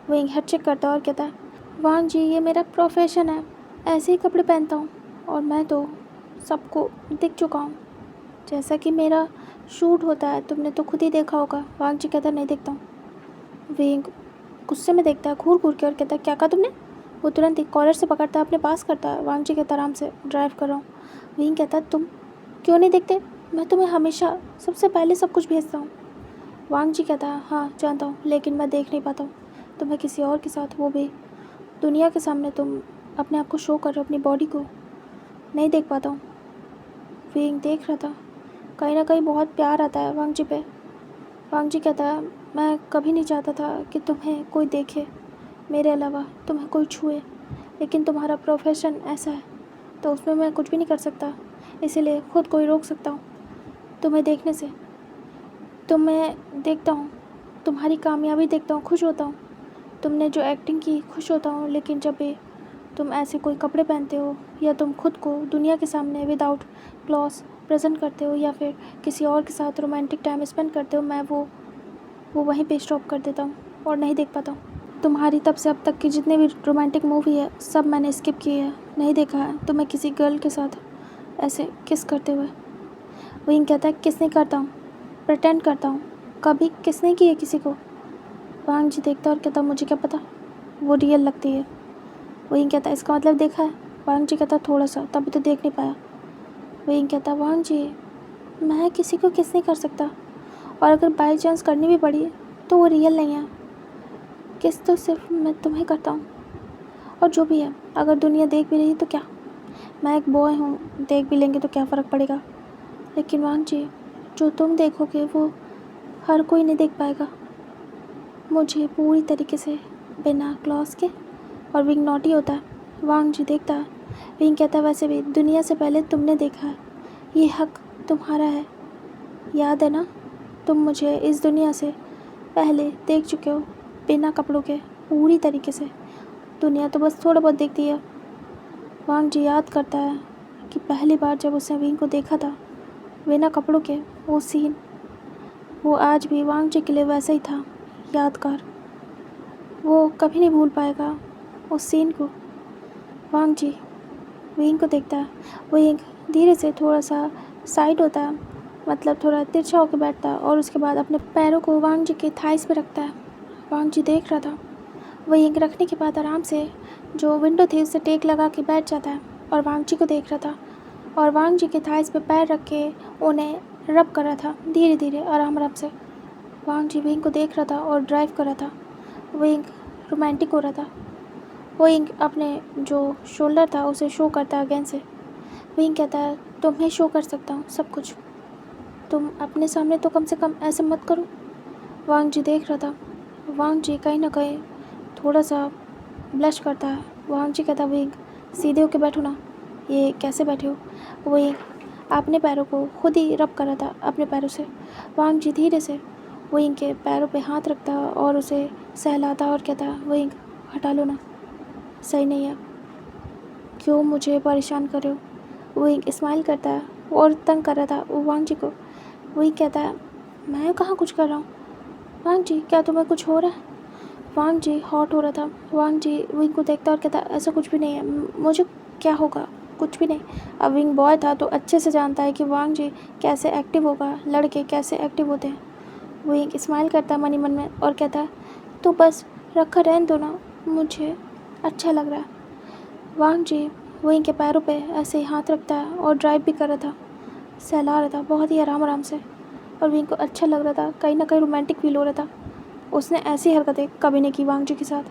विंग हेड चेक करता और कहता है वांग जी ये मेरा प्रोफेशन है, ऐसे ही कपड़े पहनता हूँ और मैं तो सबको दिख चुका हूँ। जैसा कि मेरा शूट होता है तुमने तो खुद ही देखा होगा। वांग जी कहता नहीं देखता हूँ। विंग गुस्से में देखता है घूर घूर के और कहता है क्या कहा तुमने? वो तुरंत ही कॉलर से पकड़ता है, अपने पास करता है। वांग जी कहता आराम से ड्राइव कर रहा हूँ। विंग कहता है तुम क्यों नहीं देखते? मैं तुम्हें हमेशा सबसे पहले सब कुछ भेजता हूँ। वांग जी कहता है हाँ जानता हूँ, लेकिन मैं देख नहीं पाता हूँ तुम्हें किसी और के साथ, वो भी दुनिया के सामने। तुम अपने आप को शो कर रहे हो, अपनी बॉडी को नहीं देख पाता हूँ। विंग देख रहा था, कहीं ना कहीं बहुत प्यार आता है वांग जी पे। वांग जी कहता है मैं कभी नहीं चाहता था कि तुम्हें कोई देखे मेरे अलावा, तुम्हें कोई छुए, लेकिन तुम्हारा प्रोफेशन ऐसा है तो उसमें मैं कुछ भी नहीं कर सकता, इसीलिए खुद को ही रोक सकता हूँ तुम्हें देखने से। तुम्हें देखता हूँ, तुम्हारी कामयाबी देखता हूँ, खुश होता हूँ। तुमने जो एक्टिंग की खुश होता हूँ, लेकिन जब भी तुम ऐसे कोई कपड़े पहनते हो या तुम खुद को दुनिया के सामने विदाउट क्लॉथ्स प्रेजेंट करते हो या फिर किसी और के साथ रोमांटिक टाइम स्पेंड करते हो, मैं वो वहीं पे स्टॉप कर देता हूँ और नहीं देख पाता हूँ। तुम्हारी तब से अब तक की जितने भी रोमांटिक मूवी है सब मैंने स्किप किए है, नहीं देखा है तुम्हें किसी गर्ल के साथ ऐसे किस करते हुए। विंग कहता है किस नहीं करता हूँ, प्रिटेंड करता हूँ, कभी किस नहीं की है किसी को। वांग जी देखता और कहता मुझे क्या पता, वो रियल लगती है। विंग कहता इसका मतलब देखा है? वांग जी कहता थोड़ा सा, तभी तो देख नहीं पाया। विंग कहता वांग जी मैं किसी को किस नहीं कर सकता, और अगर बाई चांस करनी भी पड़ी तो वो रियल नहीं है। किस तो सिर्फ मैं तुम्हें करता हूँ, और जो भी है अगर दुनिया देख भी रही तो क्या, मैं एक बॉय हूँ, देख भी लेंगे तो क्या फ़र्क पड़ेगा। लेकिन वांग जी जो तुम देखोगे वो हर कोई नहीं देख पाएगा, मुझे पूरी तरीके से बिना क्लॉज के। और विंग नॉटी होता है। वांग जी देखता है। विंग कहता है वैसे भी दुनिया से पहले तुमने देखा है, ये हक तुम्हारा है, याद है ना? तुम मुझे इस दुनिया से पहले देख चुके हो बिना कपड़ों के पूरी तरीके से, दुनिया तो बस थोड़ा बहुत देखती है। वांग जी याद करता है कि पहली बार जब उसने विंग को देखा था बिना कपड़ों के, वो सीन वो आज भी वांग जी के लिए वैसा ही था, यादगार। वो कभी नहीं भूल पाएगा उस सीन को। वांग जी विंग को देखता है। विंग धीरे से थोड़ा सा साइड होता है, मतलब थोड़ा तिरछा होकर बैठता है और उसके बाद अपने पैरों को वांग जी के थाइस पे रखता है। वांग जी देख रहा था। विंग रखने के बाद आराम से जो विंडो थी उससे टेक लगा के बैठ जाता है और वांग जी को देख रहा था और वांग जी के थाइस पे पैर रख के उन्हें रब कर रहा था धीरे धीरे आराम आराम से। वांग जी विंग को देख रहा था और ड्राइव कर रहा था। विंग रोमांटिक हो रहा था। विंग अपने जो शोल्डर था उसे शो करता है अगेन से। विंग कहता है तुम्हें शो कर सकता हूँ सब कुछ, तुम अपने सामने तो कम से कम ऐसे मत करो। वांग जी देख रहा था। वांग जी कहीं ना कहीं थोड़ा सा ब्लश करता है। वांग जी कहता विंग सीधे होके बैठो ना, ये कैसे बैठे हो। विंग अपने पैरों को खुद ही रब कर रहा था अपने पैरों से। वांग जी धीरे से विंग के पैरों पे हाथ रखता और उसे सहलाता और कहता विंग हटा लो ना, सही नहीं है, क्यों मुझे परेशान कर रहे हो। विंग स्माइल करता है और तंग कर रहा था वो वांग जी को। विंग कहता है मैं कहाँ कुछ कर रहा हूँ। वांग जी क्या तुम्हें कुछ हो रहा है। वांग जी हॉट हो रहा था। वांग जी विंग को देखता और कहता ऐसा कुछ भी नहीं है, मुझे क्या होगा, कुछ भी नहीं। अब विंग बॉय था तो अच्छे से जानता है कि वांग जी कैसे एक्टिव होगा, लड़के कैसे एक्टिव होते हैं। विंग स्माइल करता मन ही मन में और कहता है तो बस रखा रहने दो ना, मुझे अच्छा लग रहा है। वांग जी विंग के पैरों पे ऐसे ही हाथ रखता है और ड्राइव भी कर रहा था, सहला रहा था बहुत ही आराम आराम से। और विंग को अच्छा लग रहा था, कहीं ना कहीं रोमांटिक फील हो रहा था। उसने ऐसी हरकतें कभी नहीं की वांग जी के साथ।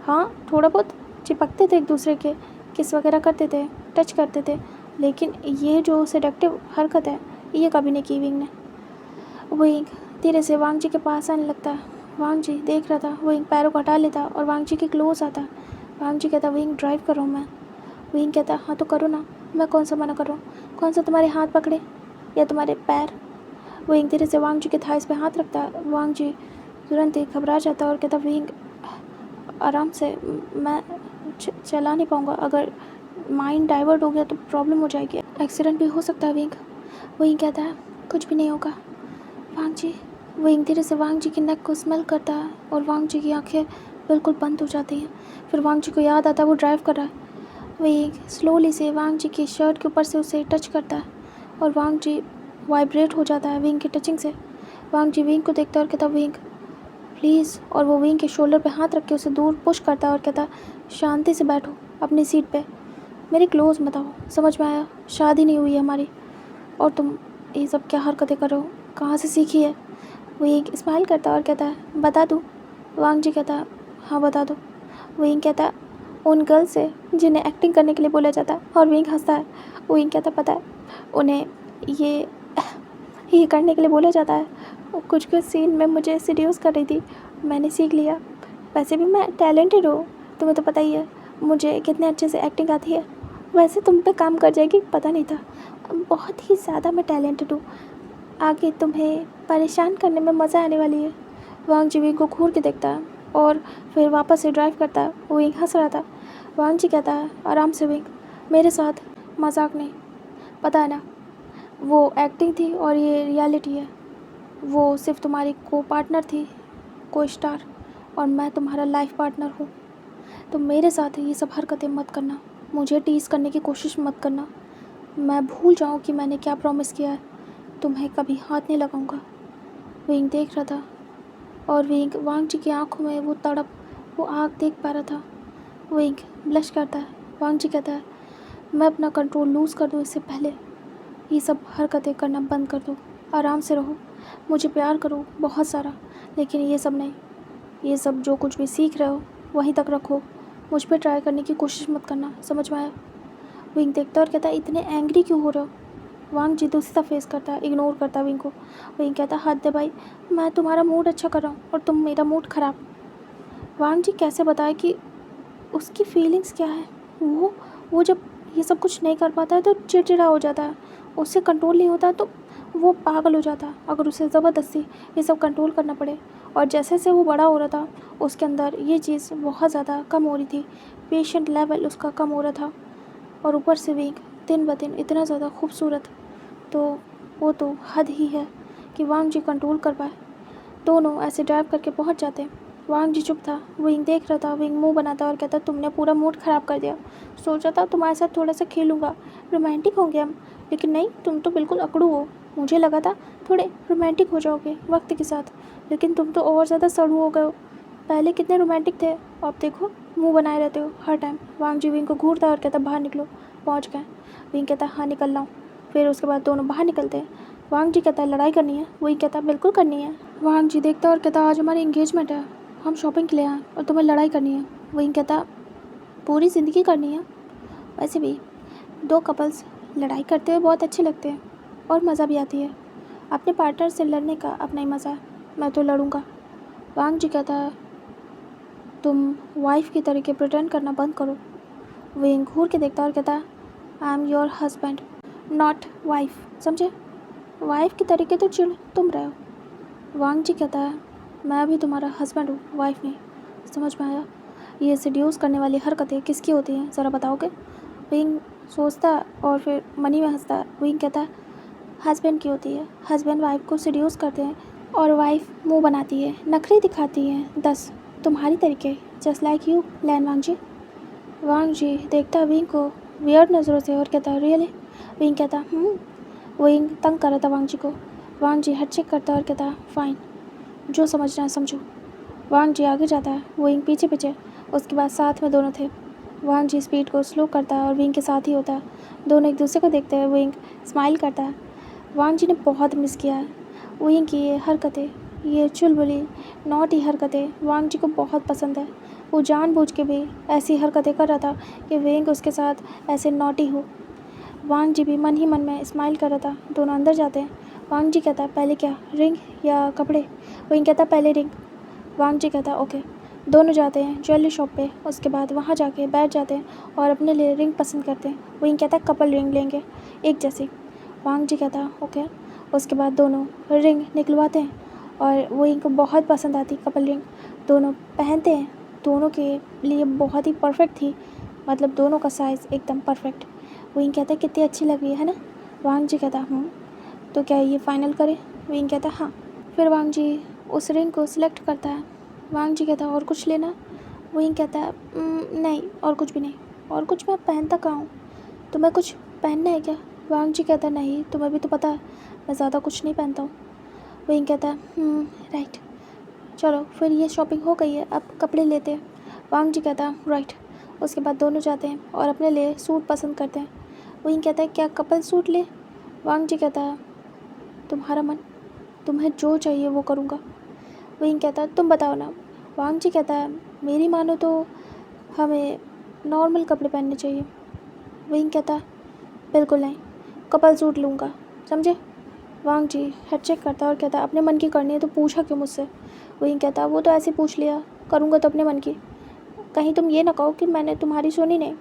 हाँ थोड़ा बहुत चिपकते थे एक दूसरे के, किस वगैरह करते थे, टच करते थे, लेकिन ये जो सेडक्टिव हरकत है ये कभी नहीं की विंग ने। विंग धीरे से वांग जी के पास आने लगता है। वांग जी देख रहा था। विंग पैरों को हटा लेता और वांग जी के क्लोज आता। वांग जी कहता विंग ड्राइव कर रहा हूँ मैं। विंग कहता हाँ तो करो ना, मैं कौन सा मना कर रहा हूँ, कौन सा तुम्हारे हाथ पकड़े या तुम्हारे पैर। विंग धीरे से वांग जी के थाइस पे हाथ रखता है। वांग जी तुरंत ही घबरा जाता है और कहता विंग आराम से, मैं चला नहीं पाऊँगा, अगर माइंड डाइवर्ट हो गया तो प्रॉब्लम हो जाएगी, एक्सीडेंट भी हो सकता है। विंग विंग कहता है कुछ भी नहीं होगा। वांग जी विंग धीरे से वांग जी की नेक को स्मेल करता है और वांग जी की आंखें बिल्कुल बंद हो जाती हैं। फिर वांग जी को याद आता है वो ड्राइव कर रहा है। विंग स्लोली से वांग जी की शर्ट के ऊपर से उसे टच करता है और वांग जी वाइब्रेट हो जाता है विंग की टचिंग से। वांग जी विंग को देखता है और कहता विंग प्लीज़, और वो विंग के शोल्डर पे हाथ रख के उसे दूर पुश करता है और कहता शांति से बैठो अपनी सीट पे, मेरे क्लोज मत आओ, समझ में आया, शादी नहीं हुई है हमारी और तुम ये सब क्या हरकतें कर रहे हो, कहाँ से सीखी है। विंग स्माइल करता और कहता है बता दूँ। वांग जी कहता हाँ बता दो। विंग कहता उन गर्ल से जिन्हें एक्टिंग करने के लिए बोला जाता है। और विंग हंसता है। विंग कहता पता है उन्हें ये करने के लिए बोला जाता है, कुछ कुछ सीन में मुझे सीड्यूस कर रही थी, मैंने सीख लिया, वैसे भी मैं टैलेंटेड हूँ, तुम्हें तो पता ही है मुझे कितने अच्छे से एक्टिंग आती है, वैसे तुम पे काम कर जाएगी पता नहीं था, बहुत ही ज़्यादा मैं टैलेंटेड हूँ, आगे तुम्हें परेशान करने में मज़ा आने वाली है। वांग जी विंग को घूर के देखता है और फिर वापस से ड्राइव करता है। विंग हंस रहा था। वांग जी कहता है आराम से विंग, मेरे साथ मजाक नहीं, पता है ना वो एक्टिंग थी और ये रियलिटी है, वो सिर्फ तुम्हारी को पार्टनर थी, को स्टार, और मैं तुम्हारा लाइफ पार्टनर हूँ। तो मेरे साथ ये सब हरकतें मत करना, मुझे टीज़ करने की कोशिश मत करना, मैं भूल जाऊँ कि मैंने क्या प्रॉमिस किया है, तुम्हें कभी हाथ नहीं लगाऊंगा। विंग देख रहा था और विंग वांग जी की आंखों में वो तड़प, वो आग देख पा रहा था। विंग ब्लश करता है। वांग जी कहता है मैं अपना कंट्रोल लूज़ कर दूँ इससे पहले ये सब हरकतें करना बंद कर दो, आराम से रहो, मुझे प्यार करो बहुत सारा, लेकिन ये सब नहीं, ये सब जो कुछ भी सीख रहे हो वहीं तक रखो, मुझ पर ट्राई करने की कोशिश मत करना, समझ में आया। विंग देखता और कहता इतने एंग्री क्यों हो रहे हो। वांग जी दूसरा फेस करता है, इग्नोर करता है विंग को। विंग कहता हद है भाई, मैं तुम्हारा मूड अच्छा कर रहा हूँ और तुम मेरा मूड ख़राब। वांग जी कैसे बताए कि उसकी फीलिंग्स क्या है। वो जब ये सब कुछ नहीं कर पाता है तो चिड़चिड़ा हो जाता है, उससे कंट्रोल नहीं होता तो वो पागल हो जाता है, अगर उसे ज़बरदस्ती ये सब कंट्रोल करना पड़े। और जैसे जैसे वो बड़ा हो रहा था उसके अंदर ये चीज़ बहुत ज़्यादा कम हो रही थी, पेशेंट लेवल उसका कम हो रहा था। और ऊपर से विंग दिन ब दिन इतना ज़्यादा खूबसूरत, तो वो तो हद ही है कि वांग जी कंट्रोल कर पाए। दोनों ऐसे ड्राइव करके पहुंच जाते। वांग जी चुप था। विंग देख रहा था। विंग मुंह बनाता और कहता तुमने पूरा मूड ख़राब कर दिया, सोचा था तुम्हारे साथ थोड़ा सा खेलूँगा, रोमांटिक होंगे हम, लेकिन नहीं, तुम तो बिल्कुल अकड़ू हो, मुझे लगा था थोड़े रोमांटिक हो जाओगे वक्त के साथ, लेकिन तुम तो और ज़्यादा सड़ू हो गए हो। पहले कितने रोमांटिक थे, अब देखो मुंह बनाए रहते हो हर टाइम। वांग जी विंग को घूरता है और कहता बाहर निकलो, पहुँच गए। विंग कहता हाँ निकल रहा हूँ। फिर उसके बाद दोनों बाहर निकलते हैं। वांग जी कहता है लड़ाई करनी है, विंग कहता बिल्कुल करनी है। वांग जी देखता है और कहता आज हमारी इंगेजमेंट है, हम शॉपिंग के लिए आए और तुम्हें लड़ाई करनी है। विंग कहता पूरी ज़िंदगी करनी है। वैसे भी दो कपल्स लड़ाई करते हुए बहुत अच्छे लगते हैं और मज़ा भी आती है। अपने पार्टनर से लड़ने का अपना ही मज़ा है, मैं तो लड़ूंगा। वांग जी कहता है तुम वाइफ की तरीके प्रिटेंड करना बंद करो। विंग घूर के देखता है और कहता है I am your husband not wife, समझे? वाइफ की तरीके तो चिढ़ तुम रहे हो। वांग जी कहता है मैं भी तुम्हारा हस्बैंड हूँ, वाइफ नहीं। समझ में आया? ये सेड्यूस करने वाली हरकतें किसकी होती हैं, ज़रा बताओगे? विंग सोचता है और फिर मनी में हंसता है। विंग कहता है हस्बैंड की होती है, हस्बैंड वाइफ को सेड्यूस करते हैं और वाइफ मुंह बनाती है, नखरे दिखाती है। 10 तुम्हारी तरीके, जस्ट लाइक यू लैन वांग जी। वांग जी देखता है विंग को वियर्ड नज़रों से और कहता है रियली? विंग कहता विंग तंग कर रहा था वांग जी को। वांग जी हेड चेक करता है और कहता है फाइन, जो समझना है समझो। वांग जी आगे जाता है, विंग पीछे पीछे। उसके बाद साथ में दोनों थे। वांग जी स्पीड को स्लो करता है और विंग के साथ ही होता है। दोनों एक दूसरे को देखते हैं। विंग स्माइल करता है। वांग जी ने बहुत मिस किया है विंग की ये हरकतें, ये चुलबुली नॉटी हरकतें वांग जी को बहुत पसंद है। वो जानबूझ के भी ऐसी हरकतें कर रहा था कि विंग उसके साथ ऐसे नॉटी हो। वांग जी भी मन ही मन में स्माइल कर रहा था। दोनों अंदर जाते हैं। वांग जी कहता है पहले क्या, रिंग या कपड़े? विंग कहता है पहले रिंग। वांग जी कहता है ओके। दोनों जाते हैं ज्वेलरी शॉप पे। उसके बाद वहाँ जाके बैठ जाते हैं और अपने लिए रिंग पसंद करते हैं। विंग कहता है कपल रिंग लेंगे एक जैसी। वांग जी कहता है ओके। उसके बाद दोनों रिंग निकलवाते हैं और विंग को बहुत पसंद आती कपल रिंग। दोनों पहनते हैं, दोनों के लिए बहुत ही परफेक्ट थी, मतलब दोनों का साइज़ एकदम परफेक्ट। विंग कहता है कितनी अच्छी लग रही है ना? वांग जी कहता तो क्या ये फ़ाइनल करें? विंग कहता हाँ। फिर वांग जी उस रिंग को सिलेक्ट करता है। वांग जी कहता है और कुछ लेना? विंग कहता है नहीं और कुछ भी नहीं। और कुछ मैं पहनता कहाँ हूँ, तुम्हें कुछ पहनना है क्या? वांग जी कहता है नहीं, तुम्हें भी तो पता है मैं ज़्यादा कुछ नहीं पहनता हूँ। विंग कहता है राइट, चलो फिर ये शॉपिंग हो गई है, अब कपड़े लेते हैं। वांग जी कहता है राइट। उसके बाद दोनों जाते हैं और अपने लिए सूट पसंद करते हैं। विंग कहता है क्या कपल सूट ले? वांग जी कहता है तुम्हारा मन, तुम्हें जो चाहिए वो करूँगा। विंग कहता है तुम बताओ ना। वांग जी कहता है मेरी मानो तो हमें नॉर्मल कपड़े पहनने चाहिए। विंग कहता है बिल्कुल नहीं, कपल सूट लूँगा, समझे? वांग जी हेड चेक करता है और कहता है अपने मन की करनी है तो पूछा क्यों मुझसे? विंग कहता है वो तो ऐसे पूछ लिया, करूँगा तो अपने मन की, कहीं तुम ये ना कहो कि मैंने तुम्हारी सुनी नहीं।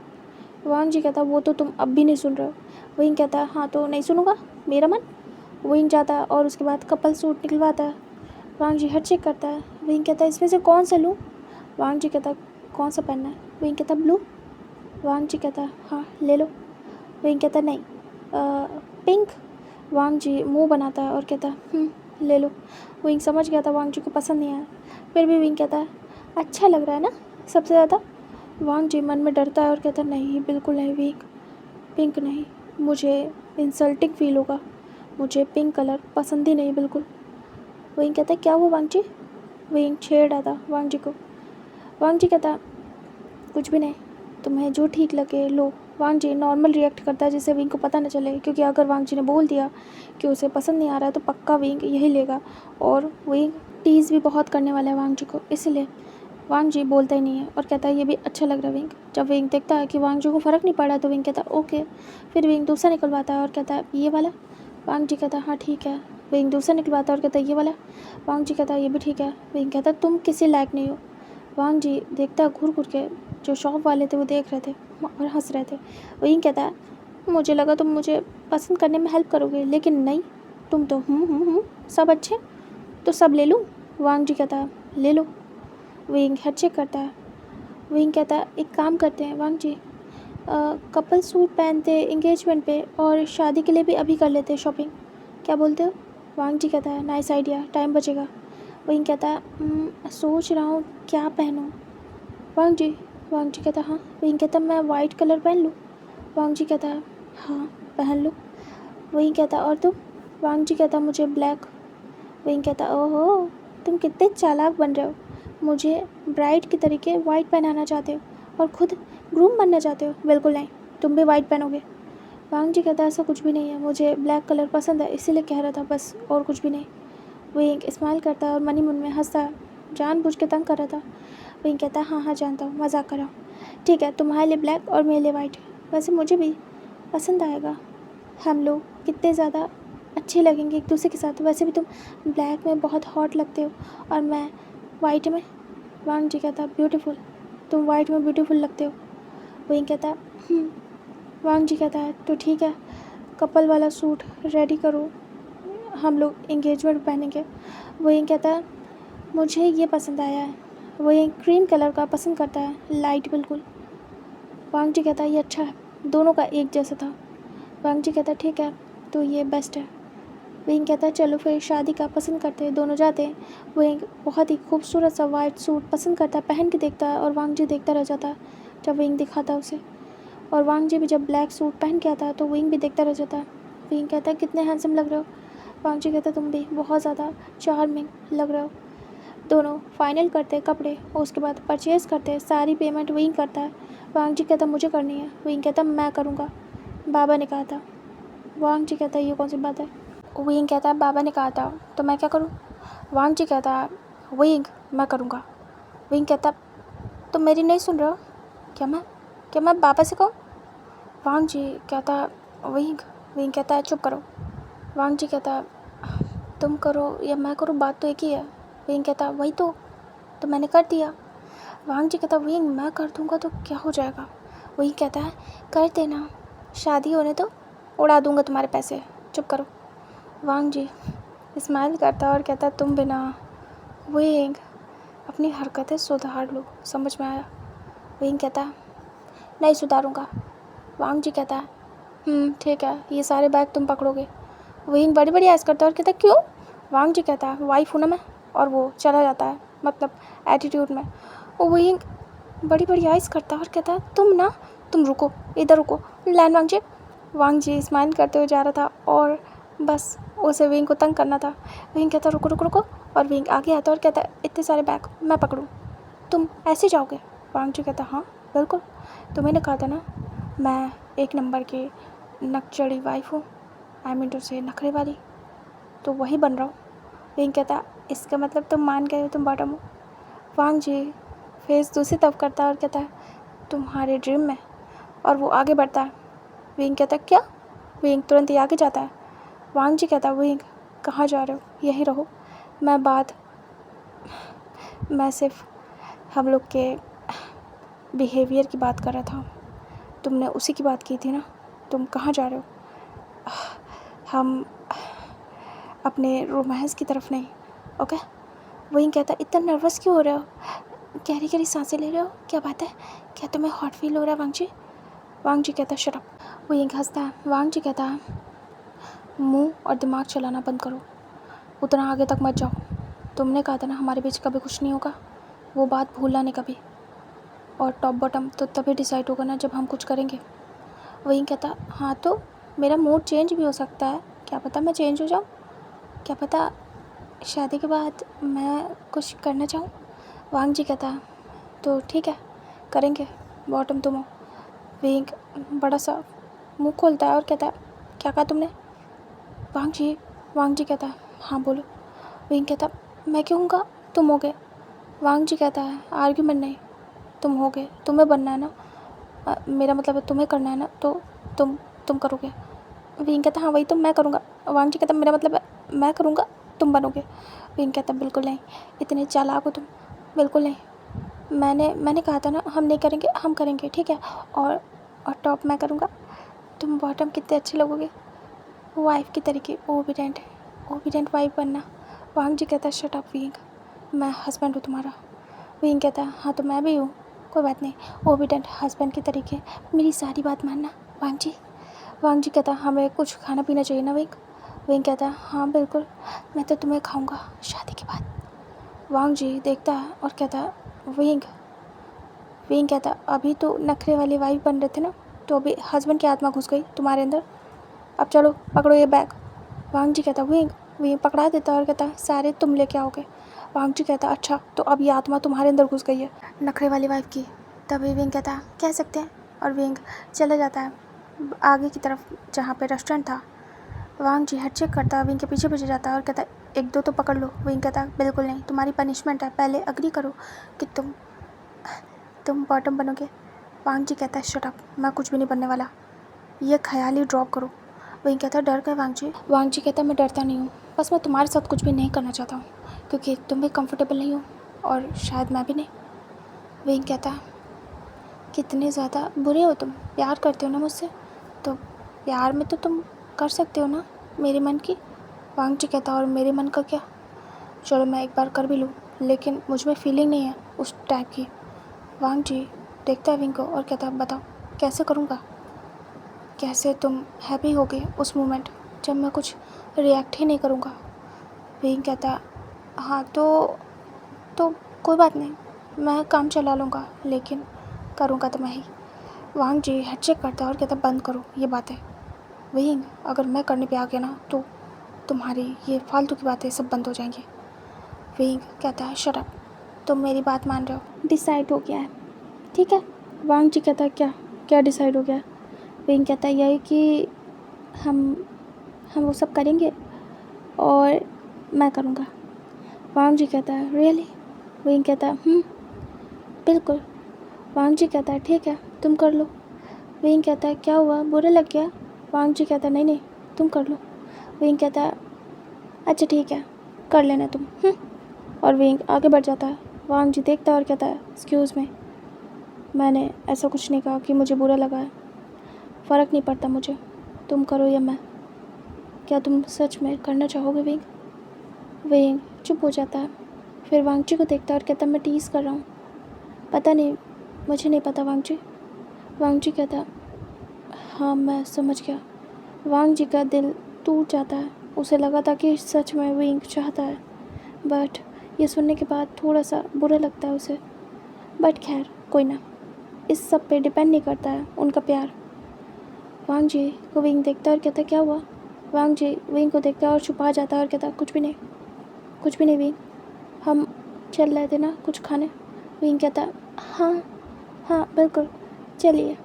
वांग जी कहता है वो तो तुम अब भी नहीं सुन रहे हो। विंग कहता है हाँ तो नहीं सुनूंगा, मेरा मन। विंग जाता है और उसके बाद कपल सूट निकलवाता है। वांग जी हेड चेक करता है। विंग कहता है इसमें से कौन सा लूँ? वांग जी कहता है कौन सा पहनना है? विंग कहता है ब्लू। वांग जी कहता है हाँ ले लो। विंग कहता है नहीं पिंक। वांग जी मुंह बनाता है और कहता है ले लो। विंग समझ गया था वांग जी को पसंद नहीं आया, फिर भी विंग कहता है अच्छा लग रहा है ना सबसे ज़्यादा? वांग जी मन में डरता है और कहता है नहीं बिल्कुल नहीं विंग, पिंक नहीं, मुझे इंसल्टिंग फील होगा, मुझे पिंक कलर पसंद ही नहीं बिल्कुल। विंग कहता है क्या हुआ वांग जी? विंग छेड़ रहा था वांग जी को। वांग जी कहता कुछ भी नहीं, तुम्हें जो ठीक लगे लो। वांग जी नॉर्मल रिएक्ट करता है जिससे विंग को पता न चले, क्योंकि अगर वांग जी ने बोल दिया कि उसे पसंद नहीं आ रहा है तो पक्का विंग यही लेगा और विंग टीज़ भी बहुत करने वाला है वांग जी को, इसलिए वांग जी बोलता ही नहीं है और कहता है ये भी अच्छा लग रहा है विंग। जब विंग देखता है कि वांग जी को फ़र्क नहीं पड़ा तो विंग कहता है ओके। फिर विंग दूसरा निकलवाता है और कहता है ये वाला। वांग जी कहता है हाँ ठीक है। विंग दूसरा निकलवाता है और कहता है ये वाला। वांग जी कहता है ये भी ठीक है। विंग कहता है तुम किसी लायक नहीं हो। वांग जी देखता है घूर घूर के, जो शॉप वाले थे वो देख रहे थे और हंस रहे थे। विंग कहता है मुझे लगा तुम मुझे पसंद करने में हेल्प करोगे, लेकिन नहीं, तुम तो सब अच्छे तो सब ले लूँ? वांग जी कहता है ले लो। विंग हेड चेक करता है। विंग कहता है एक काम करते हैं वांग जी, कपल सूट पहनते एंगेजमेंट पे और शादी के लिए भी अभी कर लेते हैं शॉपिंग, क्या बोलते हो? वांग जी कहता है नाइस आइडिया, टाइम बचेगा। विंग कहता है सोच रहा हूँ क्या पहनूँ। वांग जी कहता हाँ। विंग कहता मैं वाइट कलर पहन लूँ? वांग जी कहता है हाँ पहन लो। विंग कहता और तुम? वांग जी कहता मुझे ब्लैक। विंग कहता ओहो तुम कितने चालाक बन रहे हो। मुझे ब्राइड के तरीके वाइट पहनाना चाहते हो और खुद ग्रूम बनना चाहते हो। बिल्कुल नहीं, तुम भी वाइट पहनोगे। वांग जी कहता है ऐसा कुछ भी नहीं है, मुझे ब्लैक कलर पसंद है इसीलिए कह रहा था बस, और कुछ भी नहीं। विंग स्माइल करता है और मनी मन में हंसता है, जानबूझ के तंग कर रहा था। विंग कहता है हाँ हाँ जानता हूँ, मजाक कर रहा हूँ। ठीक है, तुम्हारे लिए ब्लैक और मेरे लिए वाइट। वैसे मुझे भी पसंद आएगा, हम लोग कितने ज़्यादा अच्छे लगेंगे एक दूसरे के साथ। वैसे भी तुम ब्लैक में बहुत हॉट लगते हो और मैं वाइट में। वांग जी कहता ब्यूटीफुल, तुम वाइट में ब्यूटीफुल लगते हो। विंग कहता है वांग जी कहता है तो ठीक है, कपल वाला सूट रेडी करो, हम लोग एंगेजमेंट पहनेंगे। विंग कहता है मुझे ये पसंद आया है, वो ये क्रीम कलर का पसंद करता है, लाइट बिल्कुल। वांग जी कहता है ये अच्छा है, दोनों का एक जैसा था। वांग जी कहता है ठीक है, तो ये बेस्ट है। विंग कहता है चलो फिर शादी का पसंद करते हैं। दोनों जाते हैं। विंग बहुत ही खूबसूरत सा वाइट सूट पसंद करता है, पहन के देखता है और वांग जी देखता रह जाता है जब विंग दिखाता है उसे। और वांग जी भी जब ब्लैक सूट पहन के आता है तो विंग भी देखता रह जाता है। विंग कहता है कितने हैंडसम लग रहे हो। वांग जी कहता है तुम भी बहुत ज़्यादा चार्मिंग लग रहे हो। दोनों फाइनल करते हैं कपड़े और उसके बाद परचेज़ करते हैं। सारी पेमेंट विंग करता है। वांग जी कहता मुझे करनी है। विंग कहता मैं करूँगा, बाबा ने कहा था। वांग जी कहता है ये कौन सी बात है। विंग कहता है बाबा ने कहा था तो मैं क्या करूँ। वांग जी कहता है विंग मैं करूँगा। विंग कहता तुम मेरी नहीं सुन रहे हो, क्या मैं बाबा से कहूँ। वांग जी कहता विंग कहता है चुप करो। वांग जी कहता तुम करो या मैं करूँ, बात तो एक ही है। विंग कहता वही तो मैंने कर दिया। वांग जी कहता विंग मैं कर दूँगा तो क्या हो जाएगा। विंग कहता है कर देना, शादी होने तो उड़ा दूँगा तुम्हारे पैसे, चुप करो। वांग जी स्माइल करता और कहता तुम बिना। विंग अपनी हरकतें सुधार लो, समझ में आया। विंग कहता नहीं सुधारूँगा। वांग जी कहता है ठीक है, ये सारे बैग तुम पकड़ोगे। विंग बड़ी बड़ी ऐस करता है और कहता क्यों। वांग जी कहता है वाइफ हूँ ना मैं, और वो चला जाता है मतलब एटीट्यूड में। और विंग बड़ी बड़ी आइस करता है और कहता है तुम रुको, इधर रुको लैन वांग जी। वांग जी स्माइल करते हुए जा रहा था और बस उसे विंग को तंग करना था। विंग कहता रुको रुको रुको, और विंग आगे आता और कहता इतने सारे बैग मैं पकड़ूँ, तुम ऐसे जाओगे। वांग जी कहता हाँ बिल्कुल, तुम्हें कहा था ना मैं एक नंबर की नकचड़ी वाइफ हूँ, आई मीन टू से नखरे वाली, तो वही बन रहा हूँ। विंग कहता इसका मतलब तुम मान गए हो तुम बॉटम हो। वांग जी फेस दूसरी तरफ करता है और कहता है तुम्हारे ड्रीम में, और वो आगे बढ़ता है। विंग कहता क्या। विंग तुरंत ही आगे जाता है। वांग जी कहता विंग कहाँ जा रहे हो, यहीं रहो, मैं सिर्फ हम लोग के बिहेवियर की बात कर रहा था, तुमने उसी की बात की थी ना, तुम कहाँ जा रहे हो। हम अपने रोमांस की तरफ नहीं, ओके। विंग कहता इतना नर्वस क्यों हो रहे हो, गहरी गहरी सांसें ले रहे हो, क्या बात है, क्या तुम्हें हॉट फील हो रहा है वांग जी। वांग जी कहता शट अप। विंग हंसता है। वांग जी कहता है मुंह और दिमाग चलाना बंद करो, उतना आगे तक मत जाओ, तुमने कहा था ना हमारे बीच कभी कुछ नहीं होगा, वो बात भूलना नहीं कभी, और टॉप बॉटम तो तभी डिसाइड होगा ना जब हम कुछ करेंगे। विंग कहता हाँ तो मेरा मूड चेंज भी हो सकता है, क्या पता मैं चेंज हो जाऊँ, क्या पता शादी के बाद मैं कुछ करना चाहूँ। वांग जी कहता तो ठीक है करेंगे, बॉटम तुम हो। विंग बड़ा सा मुंह खोलता है और कहता क्या कहा तुमने। वांग जी कहता हाँ बोलो। विंग कहता मैं क्यों हूँगा, तुम हो गए। वांग जी कहता है आर्ग्यूमेंट नहीं, तुम हो गए, तुम्हें बनना है ना, मेरा मतलब तुम्हें करना है ना, तो तुम करोगे। विंग कहता हाँ वही तो मैं करूँगा। वांग जी कहता मेरा मतलब मैं करूँगा तुम बनोगे। विंग कहता बिल्कुल नहीं, इतने चालाक हो तुम, बिल्कुल नहीं, मैंने कहा था ना हम नहीं करेंगे, हम करेंगे ठीक है, और टॉप मैं करूँगा, तुम बॉटम कितने अच्छे लगोगे, वाइफ की तरीके, ओबीडेंट वाइफ बनना। वांग जी कहता शट अप विंग, मैं हस्बैंड हूँ तुम्हारा। विंग कहता हाँ तो मैं भी हूँ, कोई बात नहीं, ओबीडेंट हस्बैंड के तरीके, मेरी सारी बात मानना वांग जी। वांग जी कहता हमें कुछ खाना पीना चाहिए ना विंग। विंग कहता हाँ बिल्कुल, मैं तो तुम्हें खाऊंगा शादी के बाद। वांग जी देखता है और कहता विंग कहता अभी तो नखरे वाली वाइफ बन रहे थे ना, तो अभी हस्बैंड की आत्मा घुस गई तुम्हारे अंदर, अब चलो पकड़ो ये बैग। वांग जी कहता विंग पकड़ा देता और कहता सारे तुम लेके आओगे। वांग जी कहता अच्छा तो अब ये आत्मा तुम्हारे अंदर घुस गई है नखरे वाली वाइफ की। तभी विंग कहता कह सकते हैं, और विंग चले जाता है आगे की तरफ जहाँ पे रेस्टोरेंट था। वांग जी हेड चेक करता है, विंग के पीछे पीछे जाता है और कहता है एक दो तो पकड़ लो। विंग कहता है बिल्कुल नहीं, तुम्हारी पनिशमेंट है, पहले अग्री करो कि तुम बॉटम बनोगे। वांग जी कहता है शट अप, मैं कुछ भी नहीं बनने वाला, ये ख्याल ही ड्रॉप करो। विंग कहता है डर गए वांग जी। वांग जी कहता है मैं डरता नहीं हूँ, बस मैं तुम्हारे साथ कुछ भी नहीं करना चाहता हूँ क्योंकि तुम भी कंफर्टेबल नहीं हो और शायद मैं भी नहीं। विंग कहता है कितने ज़्यादा बुरे हो तुम, प्यार करते हो ना मुझसे, तो प्यार में तो तुम कर सकते हो ना मेरे मन की। वांग जी कहता और मेरे मन का क्या, चलो मैं एक बार कर भी लूँ, लेकिन मुझ में फीलिंग नहीं है उस टाइप की। वांग जी देखता है विंग को और कहता है बताओ कैसे करूँगा, कैसे तुम हैप्पी होगे उस मोमेंट जब मैं कुछ रिएक्ट ही नहीं करूँगा। विंग कहता है हाँ तो कोई बात नहीं, मैं काम चला लूँगा, लेकिन करूँगा तो मैं ही। वांग जी हेड चेक करता है और कहता बंद करो ये बातें। विंग अगर मैं करने पे आ गया ना तो तुम्हारी ये फालतू की बातें सब बंद हो जाएंगी। विंग कहता है शट अप, तुम मेरी बात मान रहे हो, डिसाइड हो गया है ठीक है। वांग जी कहता है क्या क्या डिसाइड हो गया है। विंग कहता है यही कि हम वो सब करेंगे और मैं करूँगा। वांग जी कहता है रियली। विंग कहता है बिल्कुल। वांग जी कहता है ठीक है तुम कर लो। विंग कहता है क्या हुआ, बुरा लग गया। वांग जी कहता है नहीं तुम कर लो। विंग कहता है अच्छा ठीक है कर लेना तुम। और विंग आगे बढ़ जाता है। वांग जी देखता है और कहता है एक्सक्यूज़ मी, मैंने ऐसा कुछ नहीं कहा कि मुझे बुरा लगा है, फ़र्क नहीं पड़ता मुझे, तुम करो या मैं। क्या तुम सच में करना चाहोगे विंग। विंग चुप हो जाता है, फिर वांग जी को देखता है और कहता मैं टीज़ कर रहा हूँ, पता नहीं, मुझे नहीं पता वांग जी। वांग जी कहता हाँ मैं समझ गया। वांग जी का दिल टूट जाता है, उसे लगा था कि सच में विंग चाहता है, बट ये सुनने के बाद थोड़ा सा बुरा लगता है उसे। बट खैर कोई ना, इस सब पे डिपेंड नहीं करता है उनका प्यार। वांग जी को विंग देखता है और कहता क्या हुआ। वांग जी विंग को देखता है और छुपा जाता है और कहता कुछ भी नहीं विंग, हम चल रहे थे ना कुछ खाने। विंग कहता हाँ बिल्कुल चलिए।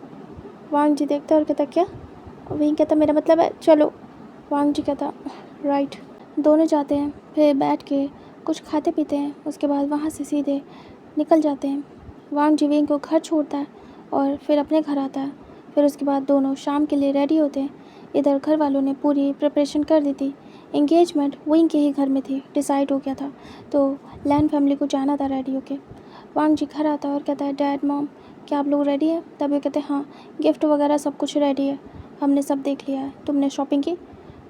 वांग जी देखता है और कहता क्या। विंग कहता मेरा मतलब है चलो। वांग जी कहता राइट। दोनों जाते हैं, फिर बैठ के कुछ खाते पीते हैं, उसके बाद वहाँ से सीधे निकल जाते हैं। वांग जी विंग को घर छोड़ता है और फिर अपने घर आता है। फिर उसके बाद दोनों शाम के लिए रेडी होते हैं। इधर घर वालों ने पूरी प्रिपरेशन कर दी थी, एंगेजमेंट विंग के ही घर में थी, डिसाइड हो गया था, तो लैन फैमिली को जाना था रेडी होके। वांग जी घर आता है और कहता है डैड मॉम क्या आप लोग रेडी है। तभी कहते हैं हाँ गिफ्ट वगैरह सब कुछ रेडी है, हमने सब देख लिया है, तुमने शॉपिंग की।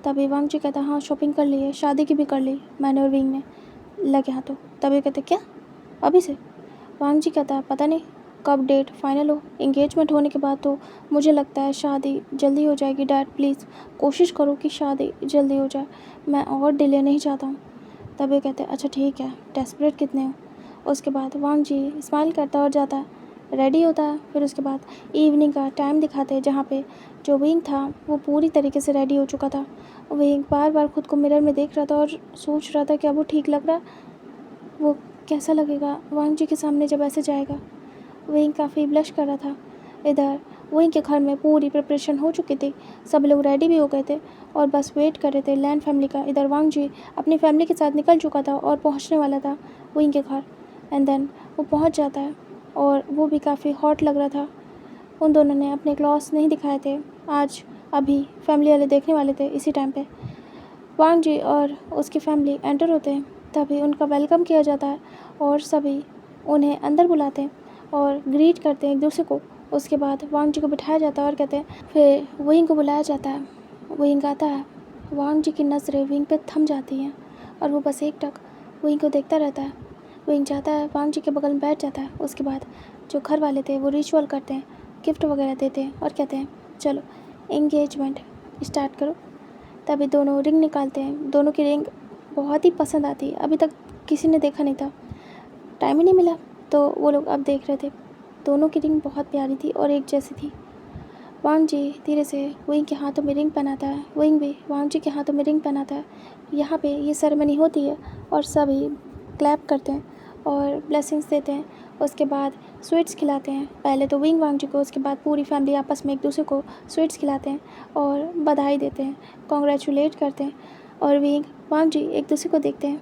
तभी वांग जी कहता हाँ शॉपिंग कर ली है, शादी की भी कर ली मैंने और विंग ने, लगे हाँ तो। तभी कहते क्या अभी से। वांग जी कहता है पता नहीं कब डेट फाइनल हो, एंगेजमेंट होने के बाद तो मुझे लगता है शादी जल्दी हो जाएगी। डैड प्लीज़ कोशिश करो कि शादी जल्दी हो जाए, मैं और डिले नहीं चाहता हूँ। तभी कहते हैं अच्छा ठीक है, डेस्परेट कितने हो। उसके बाद वांग जी स्माइल करता और जाता है, रेडी होता है। फिर उसके बाद इवनिंग का टाइम दिखाते हैं जहाँ पे जो विंग था वो पूरी तरीके से रेडी हो चुका था। विंग बार बार खुद को मिरर में देख रहा था और सोच रहा था क्या वो ठीक लग रहा, वो कैसा लगेगा वांग जी के सामने जब ऐसे जाएगा। विंग काफ़ी ब्लश कर रहा था। इधर विंग के घर में पूरी प्रिपरेशन हो चुकी थी, सब लोग रेडी भी हो गए थे और बस वेट कर रहे थे लैन फैमिली का। इधर वांग जी अपनी फैमिली के साथ निकल चुका था और पहुंचने वाला था विंग के घर। एंड देन वो पहुंच जाता है और वो भी काफ़ी हॉट लग रहा था। उन दोनों ने अपने क्लॉथ्स नहीं दिखाए थे आज, अभी फैमिली वाले देखने वाले थे इसी टाइम पे। वांग जी और उसकी फैमिली एंटर होते हैं, तभी उनका वेलकम किया जाता है और सभी उन्हें अंदर बुलाते हैं और ग्रीट करते हैं एक दूसरे को। उसके बाद वांग जी को बिठाया जाता है और कहते हैं, फिर विंग को बुलाया जाता है। विंग आता है, वांग जी की नज़रें विंग पे थम जाती हैं और वो बस एक टक विंग को देखता रहता है। विंग जाता है वांग जी के बगल में बैठ जाता है। उसके बाद जो घर वाले थे वो रिचुअल करते हैं, गिफ्ट वगैरह देते हैं और कहते हैं चलो एंगेजमेंट स्टार्ट करो। तभी दोनों रिंग निकालते हैं, दोनों की रिंग बहुत ही पसंद आती है, अभी तक किसी ने देखा नहीं था, टाइम ही नहीं मिला तो वो लोग अब देख रहे थे। दोनों की रिंग बहुत प्यारी थी और एक जैसी थी। वांग जी धीरे से विंग के हाथों में रिंग पहनाता है, विंग भी वांग जी के हाथों में रिंग पहनाता है। यहाँ पे ये सेरेमनी होती है और सभी क्लैप करते हैं और ब्लेसिंग्स देते हैं। उसके बाद स्वीट्स खिलाते हैं, पहले तो विंग वांग जी को, उसके बाद पूरी फैमिली आपस में एक दूसरे को स्वीट्स खिलाते हैं और बधाई देते हैं, कॉन्ग्रेचुलेट करते हैं। और विंग वांग जी एक दूसरे को देखते हैं